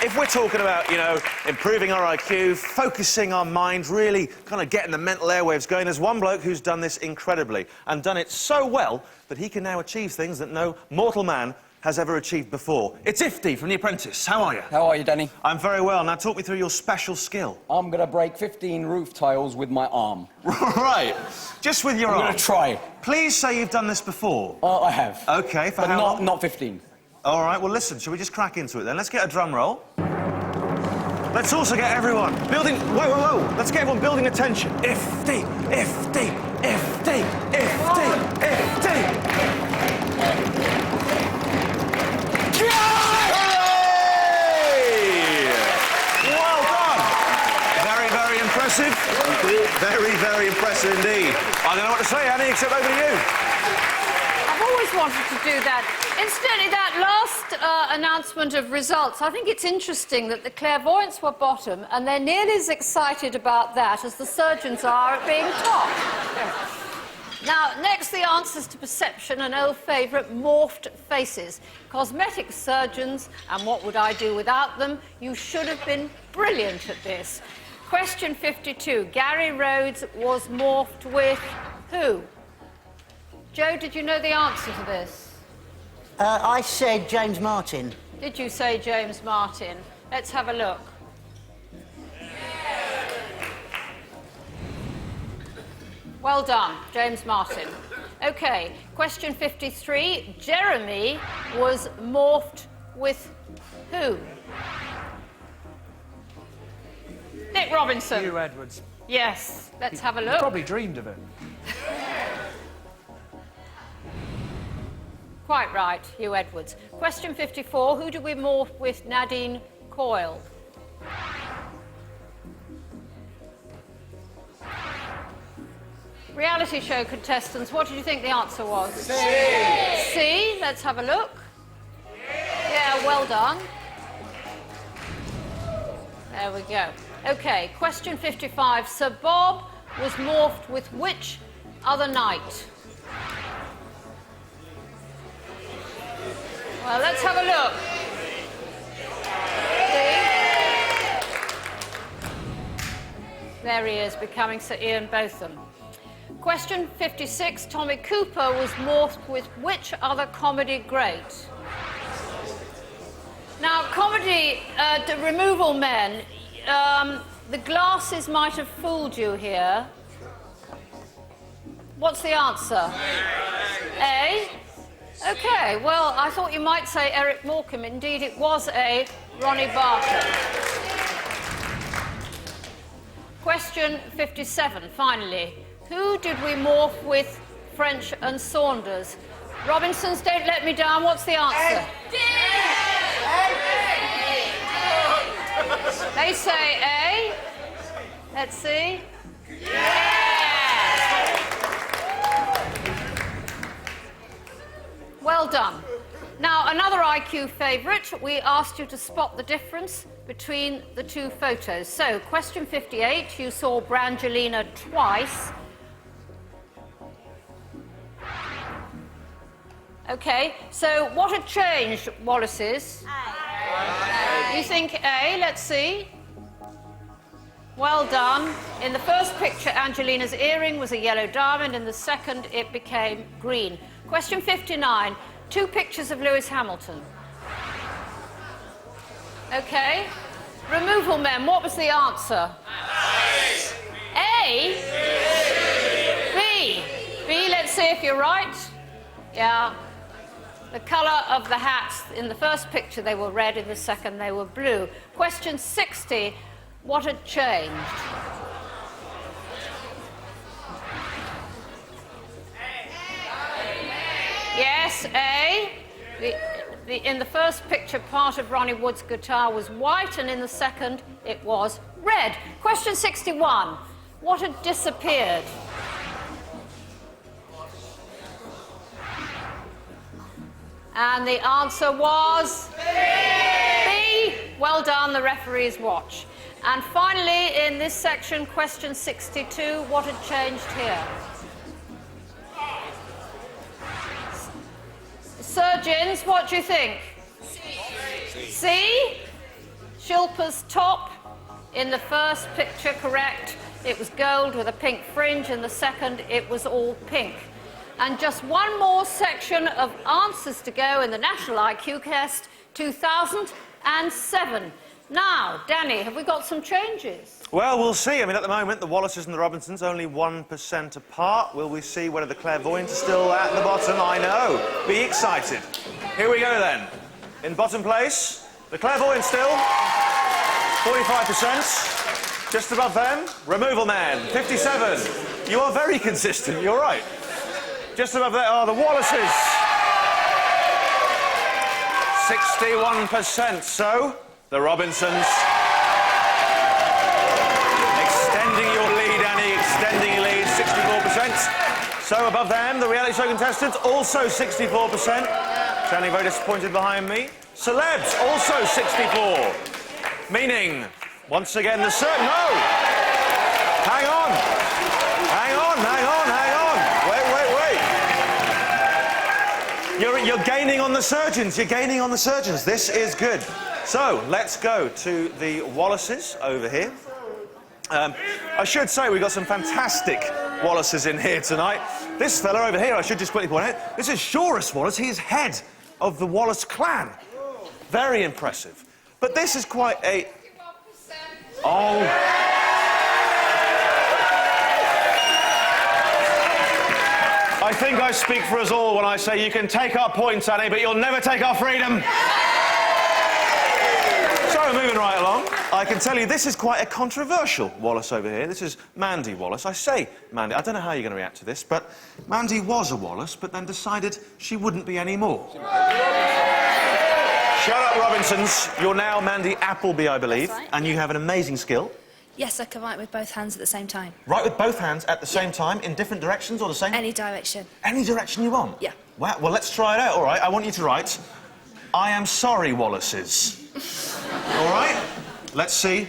If we're talking about, you know, improving our IQ, focusing our mind, really kind of getting the mental airwaves going, there's one bloke who's done this incredibly and done it so well that he can now achieve things that no mortal man has ever achieved before. It's Ifty from The Apprentice. How are you? How are you, Danny? I'm very well. Now, talk me through your special skill. I'm going to break 15 roof tiles with my arm. Right. Just with your arm? I'm going to try. Please say you've done this before. I have. OK, for how long? Not 15. All right, well, listen, shall we just crack into it then? Let's get a drum roll. Let's also get everyone building... Whoa. Let's get everyone building attention. Ifty, Ifty, Ifty, Ifty, Ifty. Well done. Very, very impressive. Very, very impressive indeed. I don't know what to say, Annie, except over to you. I've always wanted to do that. Incidentally, that last announcement of results, I think it's interesting that the clairvoyants were bottom, and they're nearly as excited about that as the surgeons are at being top. Now, next, the answers to perception, an old favourite, morphed faces. Cosmetic surgeons, and what would I do without them? You should have been brilliant at this. Question 52. Gary Rhodes was morphed with who? Joe, did you know the answer to this? I said James Martin. Did you say James Martin? Let's have a look. Well done, James Martin. OK, question 53. Jeremy was morphed with who? Nick Robinson. Hugh Edwards. Yes, let's have a He look. probably dreamed of it. Quite right, Hugh Edwards. Question 54, who did we morph with Nadine Coyle? Reality show contestants, what did you think the answer was? C. C, let's have a look. Yeah, well done. There we go. Okay, question 55. Sir Bob was morphed with which other knight? Well, let's have a look. See? There he is, becoming Sir Ian Botham. Question 56. Tommy Cooper was morphed with which other comedy great? Now, comedy, the Removal Men, the glasses might have fooled you here. What's the answer? A? OK, well, I thought you might say Eric Morecambe. Indeed, it was A, Ronnie Barker. Question 57, finally. Who did we morph with French and Saunders? Robinsons, don't let me down. What's the answer? They say A. Let's see. Yeah! Well done. Now, another IQ favourite. We asked you to spot the difference between the two photos. So, question 58, you saw Brangelina twice. OK, so what had changed, Wallace's? A. You think A? Let's see. Well done. In the first picture, Angelina's earring was a yellow diamond. In the second, it became green. Question 59. Two pictures of Lewis Hamilton. OK. Removal Men, what was the answer? A? B. B, let's see if you're right. Yeah. The colour of the hats, in the first picture they were red, in the second they were blue. Question 60, what had changed? Yes, A. In the first picture, part of Ronnie Wood's guitar was white, and in the second, it was red. Question 61, what had disappeared? And the answer was B. Well done, the referees watch. And finally, in this section, question 62, what had changed here? Surgeons, what do you think? C. Shilpa's top. In the first picture, correct, it was gold with a pink fringe. In the second, it was all pink. And just one more section of answers to go in the National IQ Test 2007. Now, Danny, have we got some changes? Well, we'll see. I mean, at the moment, the Wallaces and the Robinsons only 1% apart. Will we see whether the Clairvoyants are still at the bottom? I know. Be excited. Here we go, then. In bottom place, the Clairvoyants still, 45%. Just above them, Removal Man, 57. You are very consistent. You're right. Just above there are the Wallaces. 61%. So, the Robinsons extending your lead, Annie, extending your lead, 64%. So, above them, the reality show contestants, also 64%. Standing very disappointed behind me. Celebs, also 64. Meaning, once again, the No! Hang on. Hang on, hang on, hang on. Wait. You're gaining on the surgeons. You're gaining on the surgeons. This is good. So, let's go to the Wallaces over here. I should say we've got some fantastic Wallaces in here tonight. This fella over here, I should just quickly point out, this is Shorus Wallace. He is head of the Wallace clan. Very impressive. But this is quite a... Oh... I think I speak for us all when I say you can take our points, Annie, but you'll never take our freedom. So we're moving right along. I can tell you this is quite a controversial Wallace over here. This is Mandy Wallace. I say Mandy, I don't know how you're going to react to this, but Mandy was a Wallace, but then decided she wouldn't be anymore. Shut up, Robinsons. You're now Mandy Appleby, I believe, That's right. and you have an amazing skill. Yes, I can write with both hands at the same time. Write with both hands at the same time, in different directions or the same? Any direction. Any direction you want? Yeah. Wow, well, let's try it out, all right? I want you to write, I am sorry, Wallaces. All right? Let's see.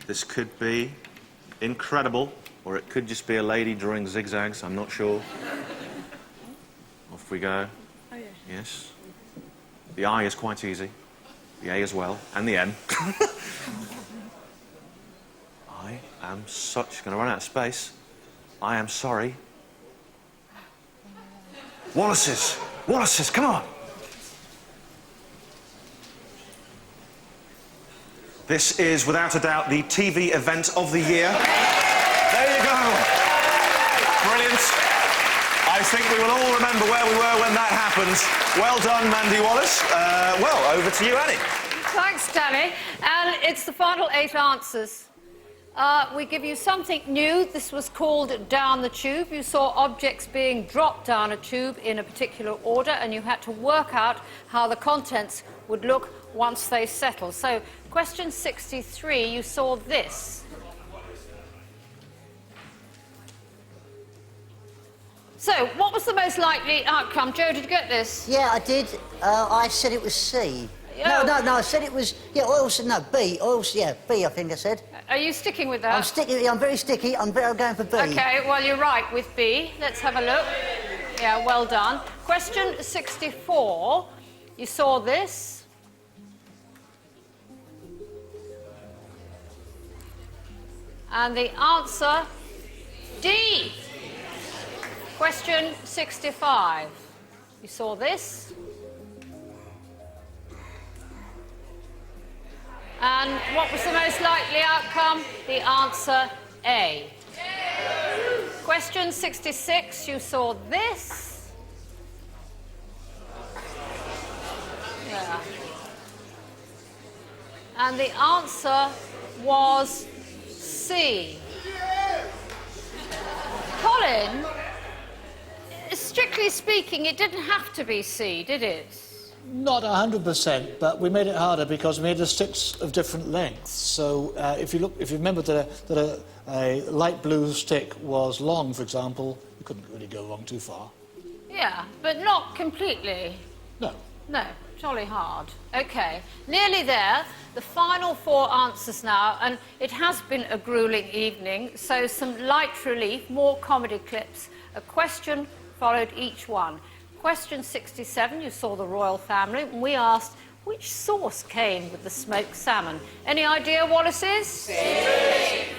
This could be incredible, or it could just be a lady drawing zigzags, I'm not sure. Off we go. Oh, yeah. Yes. The I is quite easy. The A as well, and the N. I am such... Going to run out of space. I am sorry. Wallaces! Wallaces, come on! This is, without a doubt, the TV event of the year. There you go! Brilliant. I think we will all remember where we were when that happened. Well done, Mandy Wallace. Well, over to you, Annie. Thanks, Danny. And it's the final 8 answers. We give you something new. This was called Down the Tube. You saw objects being dropped down a tube in a particular order, and you had to work out how the contents would look once they settled. So, question 63, you saw this. So, what was the most likely outcome? Joe, did you get this? Yeah, I did. I said it was C. Yeah. No, I said it was... Yeah, oil said no, B. Oil, yeah, B, I think I said. Are you sticking with that? I'm sticking... I'm very sticky. I'm going for B. OK, well, you're right with B. Let's have a look. Yeah, well done. Question 64. You saw this. And the answer, D. Question 65. You saw this. And what was the most likely outcome? The answer, A. Question 66, you saw this. Yeah. And the answer was C. Colin, strictly speaking, it didn't have to be C, did it? Not 100%, but we made it harder because we made the sticks of different lengths. So if you remember that a light blue stick was long, for example, you couldn't really go wrong too far. Yeah, but not completely. No. No, jolly hard. OK, nearly there. The final 4 answers now, and it has been a gruelling evening, so some light relief, more comedy clips. A question followed each one. Question 67, you saw the royal family, and we asked which sauce came with the smoked salmon. Any idea what it is? See.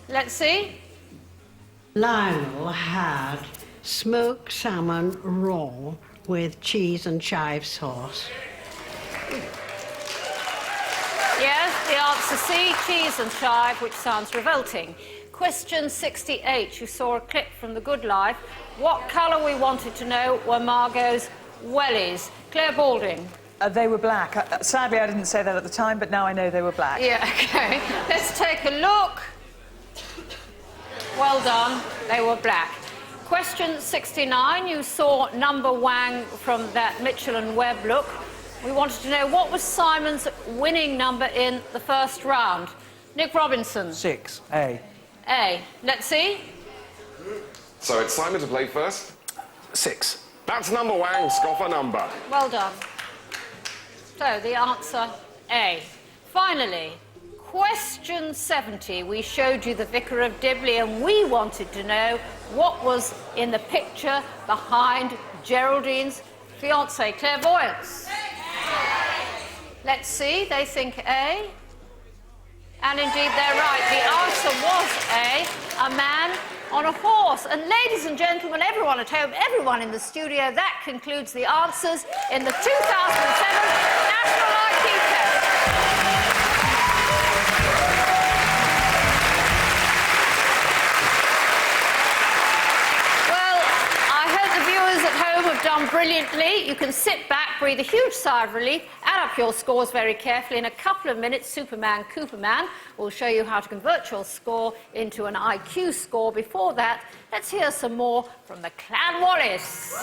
Let's see. Lionel had smoked salmon raw with cheese and chive sauce. Yes, the answer C, cheese and chive, which sounds revolting. Question 68, you saw a clip from The Good Life. What colour we wanted to know were Margot's wellies. Claire Balding. They were black. Sadly, I didn't say that at the time, but now I know they were black. Yeah, OK. Let's take a look. Well done. They were black. Question 69, you saw number Wang from that Mitchell and Webb look. We wanted to know what was Simon's winning number in the first round. Nick Robinson. 6, A. A. Let's see. So it's Simon to play first. 6. That's number Wang, scoffer number. Well done. So the answer, A. Finally, question 70. We showed you the Vicar of Dibley, and we wanted to know what was in the picture behind Geraldine's fiancé, clairvoyance. Let's see. They think A. And indeed, they're right. The answer was A man on a horse. And ladies and gentlemen, everyone at home, everyone in the studio, that concludes the answers in the 2007 National IQ Test. Well, I hope the viewers at home have done brilliantly. You can sit back, breathe a huge sigh of relief, add up your scores very carefully. In a couple of minutes, Superman Cooperman will show you how to convert your score into an IQ score. Before that, let's hear some more from the Clan Wallace.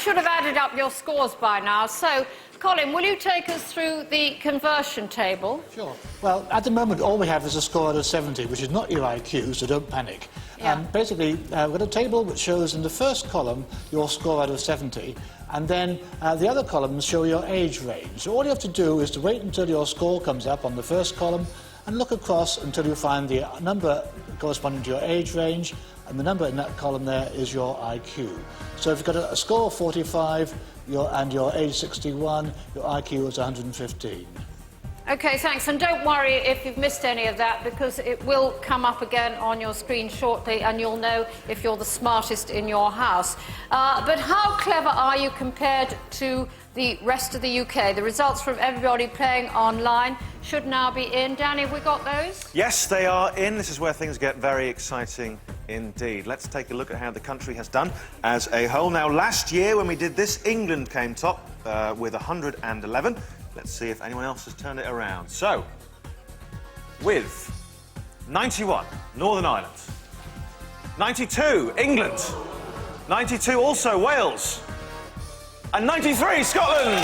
Should have added up your scores by now. So, Colin, will you take us through the conversion table? Sure. Well, at the moment, all we have is a score out of 70, which is not your IQ, so don't panic. Yeah. Basically, we've got a table which shows in the first column your score out of 70, and then the other columns show your age range. So all you have to do is to wait until your score comes up on the first column and look across until you find the number corresponding to your age range, and the number in that column there is your IQ. So if you've got a score of 45 and your age 61, your IQ is 115. OK, thanks. And don't worry if you've missed any of that, because it will come up again on your screen shortly, and you'll know if you're the smartest in your house. But how clever are you compared to the rest of the UK? The results from everybody playing online should now be in. Danny, have we got those? Yes, they are in. This is where things get very exciting indeed. Let's take a look at how the country has done as a whole. Now, last year when we did this, England came top with 111. Let's see if anyone else has turned it around. So, with 91, Northern Ireland. 92, England. 92, also Wales. And 93, Scotland.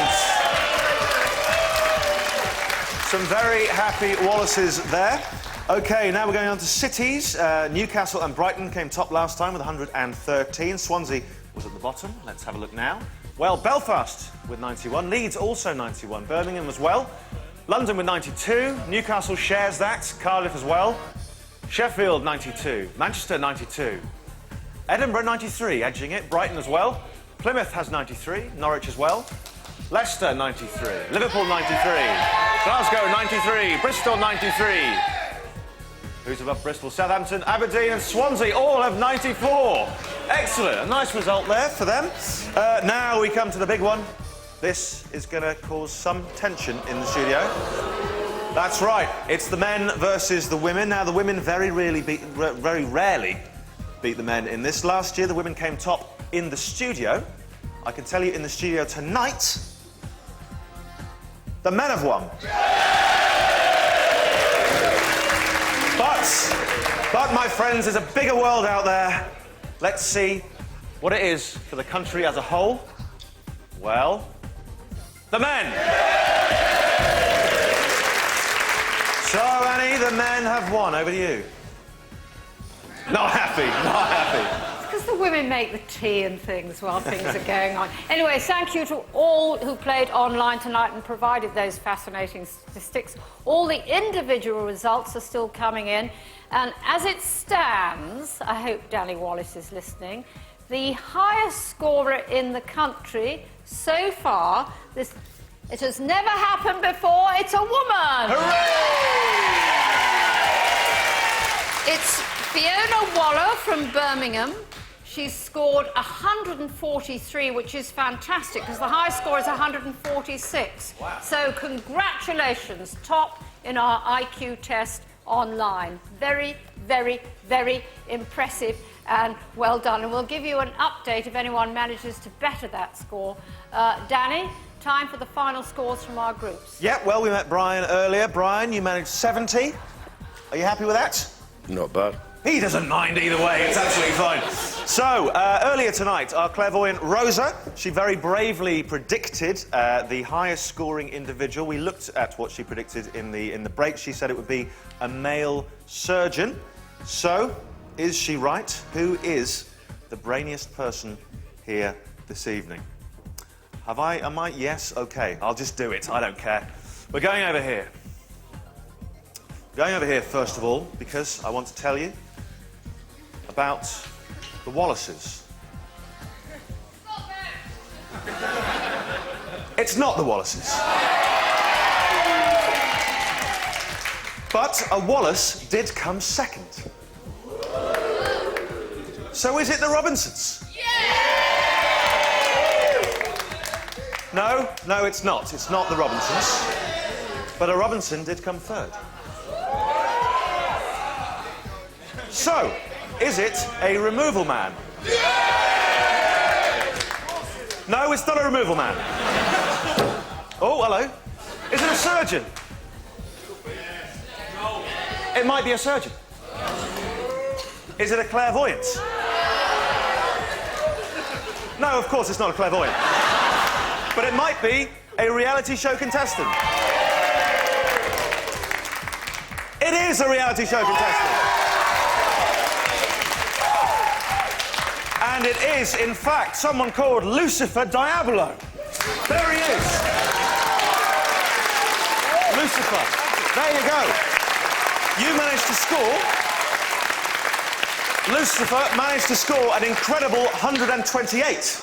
Some very happy Wallaces there. OK, now we're going on to cities. Newcastle and Brighton came top last time with 113. Swansea was at the bottom. Let's have a look now. Well, Belfast with 91. Leeds also 91. Birmingham as well. London with 92. Newcastle shares that. Cardiff as well. Sheffield 92. Manchester 92. Edinburgh 93, edging it. Brighton as well. Plymouth has 93. Norwich as well. Leicester 93. Liverpool 93. Glasgow 93. Bristol 93. Who's above Bristol? Southampton, Aberdeen and Swansea all have 94. Excellent. A nice result there for them. Now we come to the big one. This is going to cause some tension in the studio. That's right. It's the men versus the women. Now, the women very rarely beat the men in this. Last year, the women came top in the studio. I can tell you in the studio tonight, the men have won. But, my friends, there's a bigger world out there. Let's see what it is for the country as a whole. Well, the men. So, Annie, the men have won. Over to you. Not happy, not happy. because the women make the tea and things while things are going on. Anyway, thank you to all who played online tonight and provided those fascinating statistics. All the individual results are still coming in. And as it stands, I hope Danny Wallace is listening, the highest scorer in the country so far, it has never happened before, it's a woman! Hooray! It's Fiona Waller from Birmingham. She's scored 143, which is fantastic, because the high score is 146. Wow. So congratulations, top in our IQ test online. Very, very, very impressive and well done. And we'll give you an update if anyone manages to better that score. Danny, time for the final scores from our groups. Yeah, well, we met Brian earlier. Brian, you managed 70. Are you happy with that? Not bad. He doesn't mind either way, it's absolutely fine. So, earlier tonight, our clairvoyant Rosa, she very bravely predicted the highest scoring individual. We looked at what she predicted in the break. She said it would be a male surgeon. So, is she right? Who is the brainiest person here this evening? Am I? Yes? OK, I'll just do it. I don't care. We're going over here. Going over here, first of all, because I want to tell you about the Wallaces. It's not the Wallaces. But a Wallace did come second. So is it the Robinsons? No, it's not. It's not the Robinsons. But a Robinson did come third. So, is it a removal man? No, it's not a removal man. Oh, hello. Is it a surgeon? It might be a surgeon. Is it a clairvoyant? No, of course it's not a clairvoyant. But it might be a reality show contestant. It is a reality show contestant. And it is, in fact, someone called Lucifer Diabolo. There he is. Lucifer. There you go. You managed to score. Lucifer managed to score an incredible 128.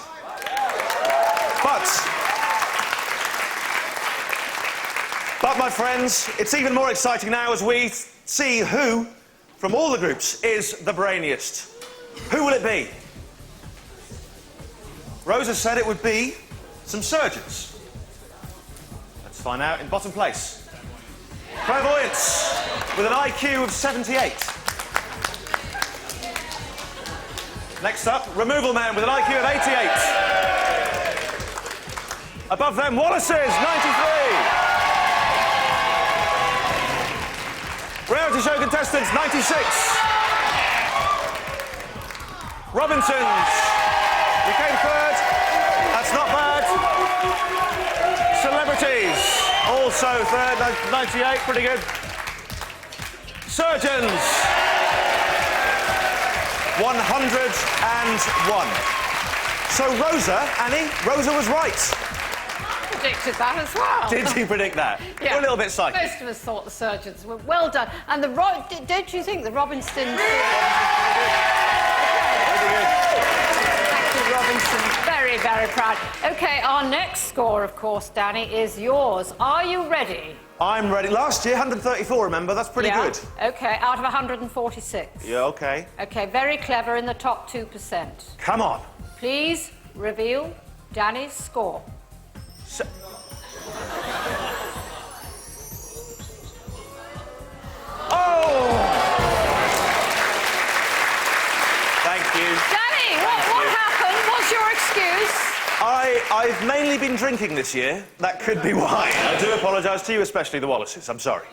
But, my friends, it's even more exciting now as we see who, from all the groups, is the brainiest. Who will it be? Rosa said it would be some surgeons. Let's find out in bottom place. Clairvoyance, with an IQ of 78. Next up, removal man with an IQ of 88. Above them, Wallaces, 93. Reality show contestants, 96. Robinsons, you came third. That's not bad. Celebrities, also third, 98, pretty good. Surgeons, 101. So Rosa was right. Predicted that as well. Did you predict that? Yeah. You're a little bit psychic. Most of us thought the surgeons were well done. And don't you think the Robinsons... Thank you, Robinson. Very, very proud. OK, our next score, of course, Danny, is yours. Are you ready? I'm ready. Last year, 134, remember? That's pretty good. OK, out of 146. Yeah, OK. OK, very clever, in the top 2%. Come on. Please reveal Danny's score. Oh! Thank you. Danny, what happened? What's your excuse? I've mainly been drinking this year. That could be why. I do apologise to you, especially the Wallaces. I'm sorry.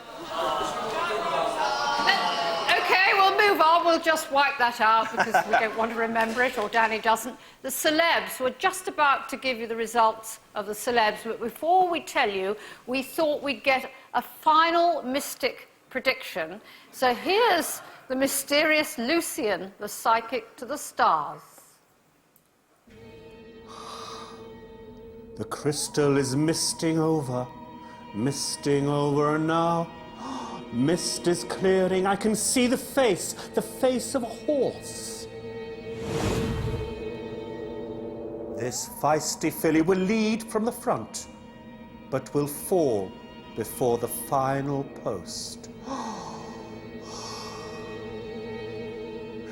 OK, we'll move on. We'll just wipe that out because we don't want to remember it, or Danny doesn't. The celebs, we're just about to give you the results of the celebs, but before we tell you, we thought we'd get a final mystic prediction. So here's the mysterious Lucian, the psychic to the stars. The crystal is misting over now. Mist is clearing. I can see the face of a horse. This feisty filly will lead from the front, but will fall before the final post.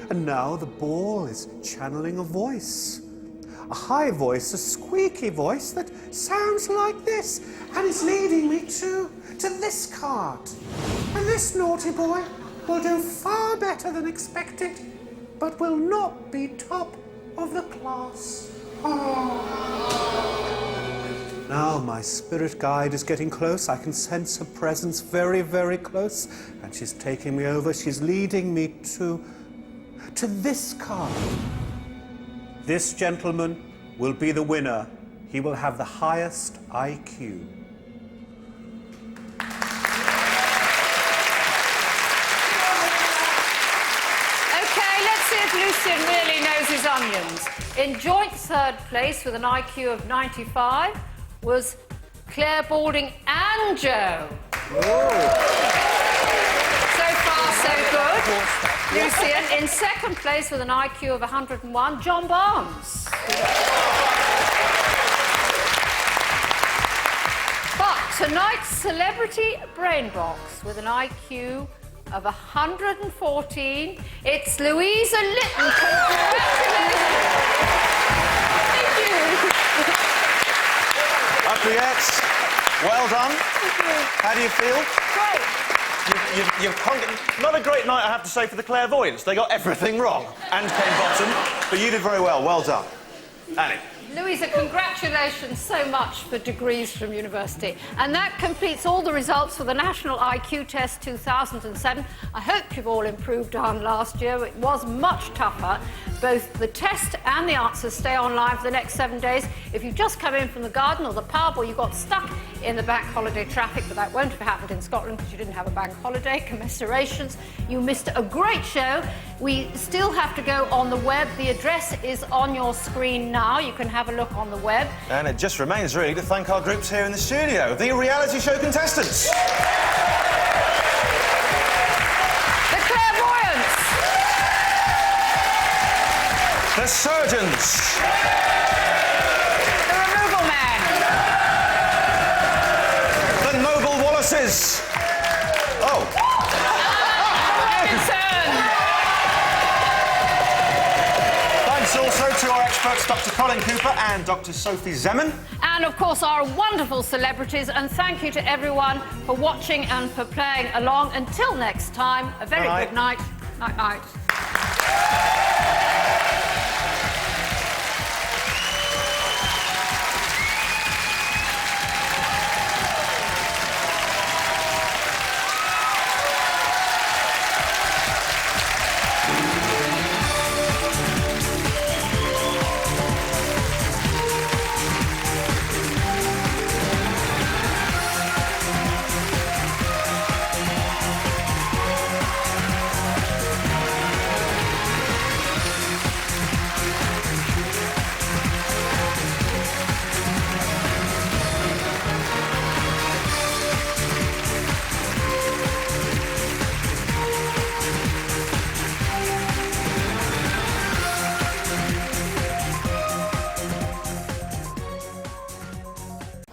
And now the ball is channeling a voice. A high voice, a squeaky voice that sounds like this, and is leading me to this card. And this naughty boy will do far better than expected, but will not be top of the class. Now my spirit guide is getting close. I can sense her presence very, very close, and she's taking me over. She's leading me to this card. This gentleman will be the winner. He will have the highest IQ. Okay, let's see if Lucian really knows his onions. In joint third place with an IQ of 95 was Claire Balding and Joe. So far, so good. Lucian, in second place with an IQ of 101, John Barnes. But tonight's celebrity brain box with an IQ of 114, it's Louisa Litton. Congratulations. Thank you. Juliette, well done. How do you feel? Great. Not a great night, I have to say, for the clairvoyants. They got everything wrong and came bottom, but you did very well. Well done. Annie. Louisa, congratulations so much for degrees from university. And that completes all the results for the National IQ Test 2007. I hope you've all improved on last year. It was much tougher. Both the test and the answers stay online for the next 7 days. If you've just come in from the garden or the pub, or you got stuck in the bank holiday traffic, but that won't have happened in Scotland because you didn't have a bank holiday, commiserations. You missed a great show. We still have to go on the web. The address is on your screen now. You can have a look on the web. And it just remains really to thank our groups here in the studio, the reality show contestants. The clairvoyants. The surgeons. The removal man. The noble Wallaces. Oh. Thanks also to our experts, Dr. Colin Cooper and Dr. Sophie Zeman. And, of course, our wonderful celebrities. And thank you to everyone for watching and for playing along. Until next time, a very good night. Night-night.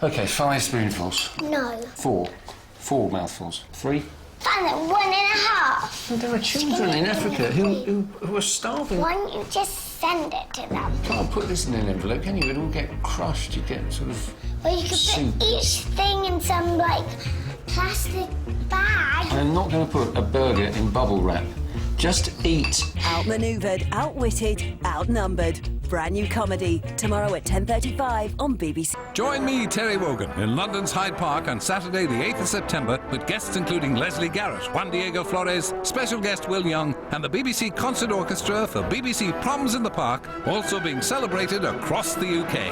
Okay, 5 spoonfuls. No. 4. 4 mouthfuls. 3. And 1.5. Well, there are children in Africa who are starving. Why don't you just send it to them? You can't put this in an envelope, can you? It'll get crushed. You get sort of. Well, you could soup. put each thing in some, like, plastic bag. I'm not going to put a burger in bubble wrap. Just eat. Outmaneuvered, outwitted, outnumbered. Brand new comedy tomorrow at 10:35 on BBC. Join me, Terry Wogan, in London's Hyde Park on Saturday, the 8th of September, with guests including Leslie Garrett, Juan Diego Flores, special guest Will Young, and the BBC Concert Orchestra for BBC Proms in the Park, also being celebrated across the UK.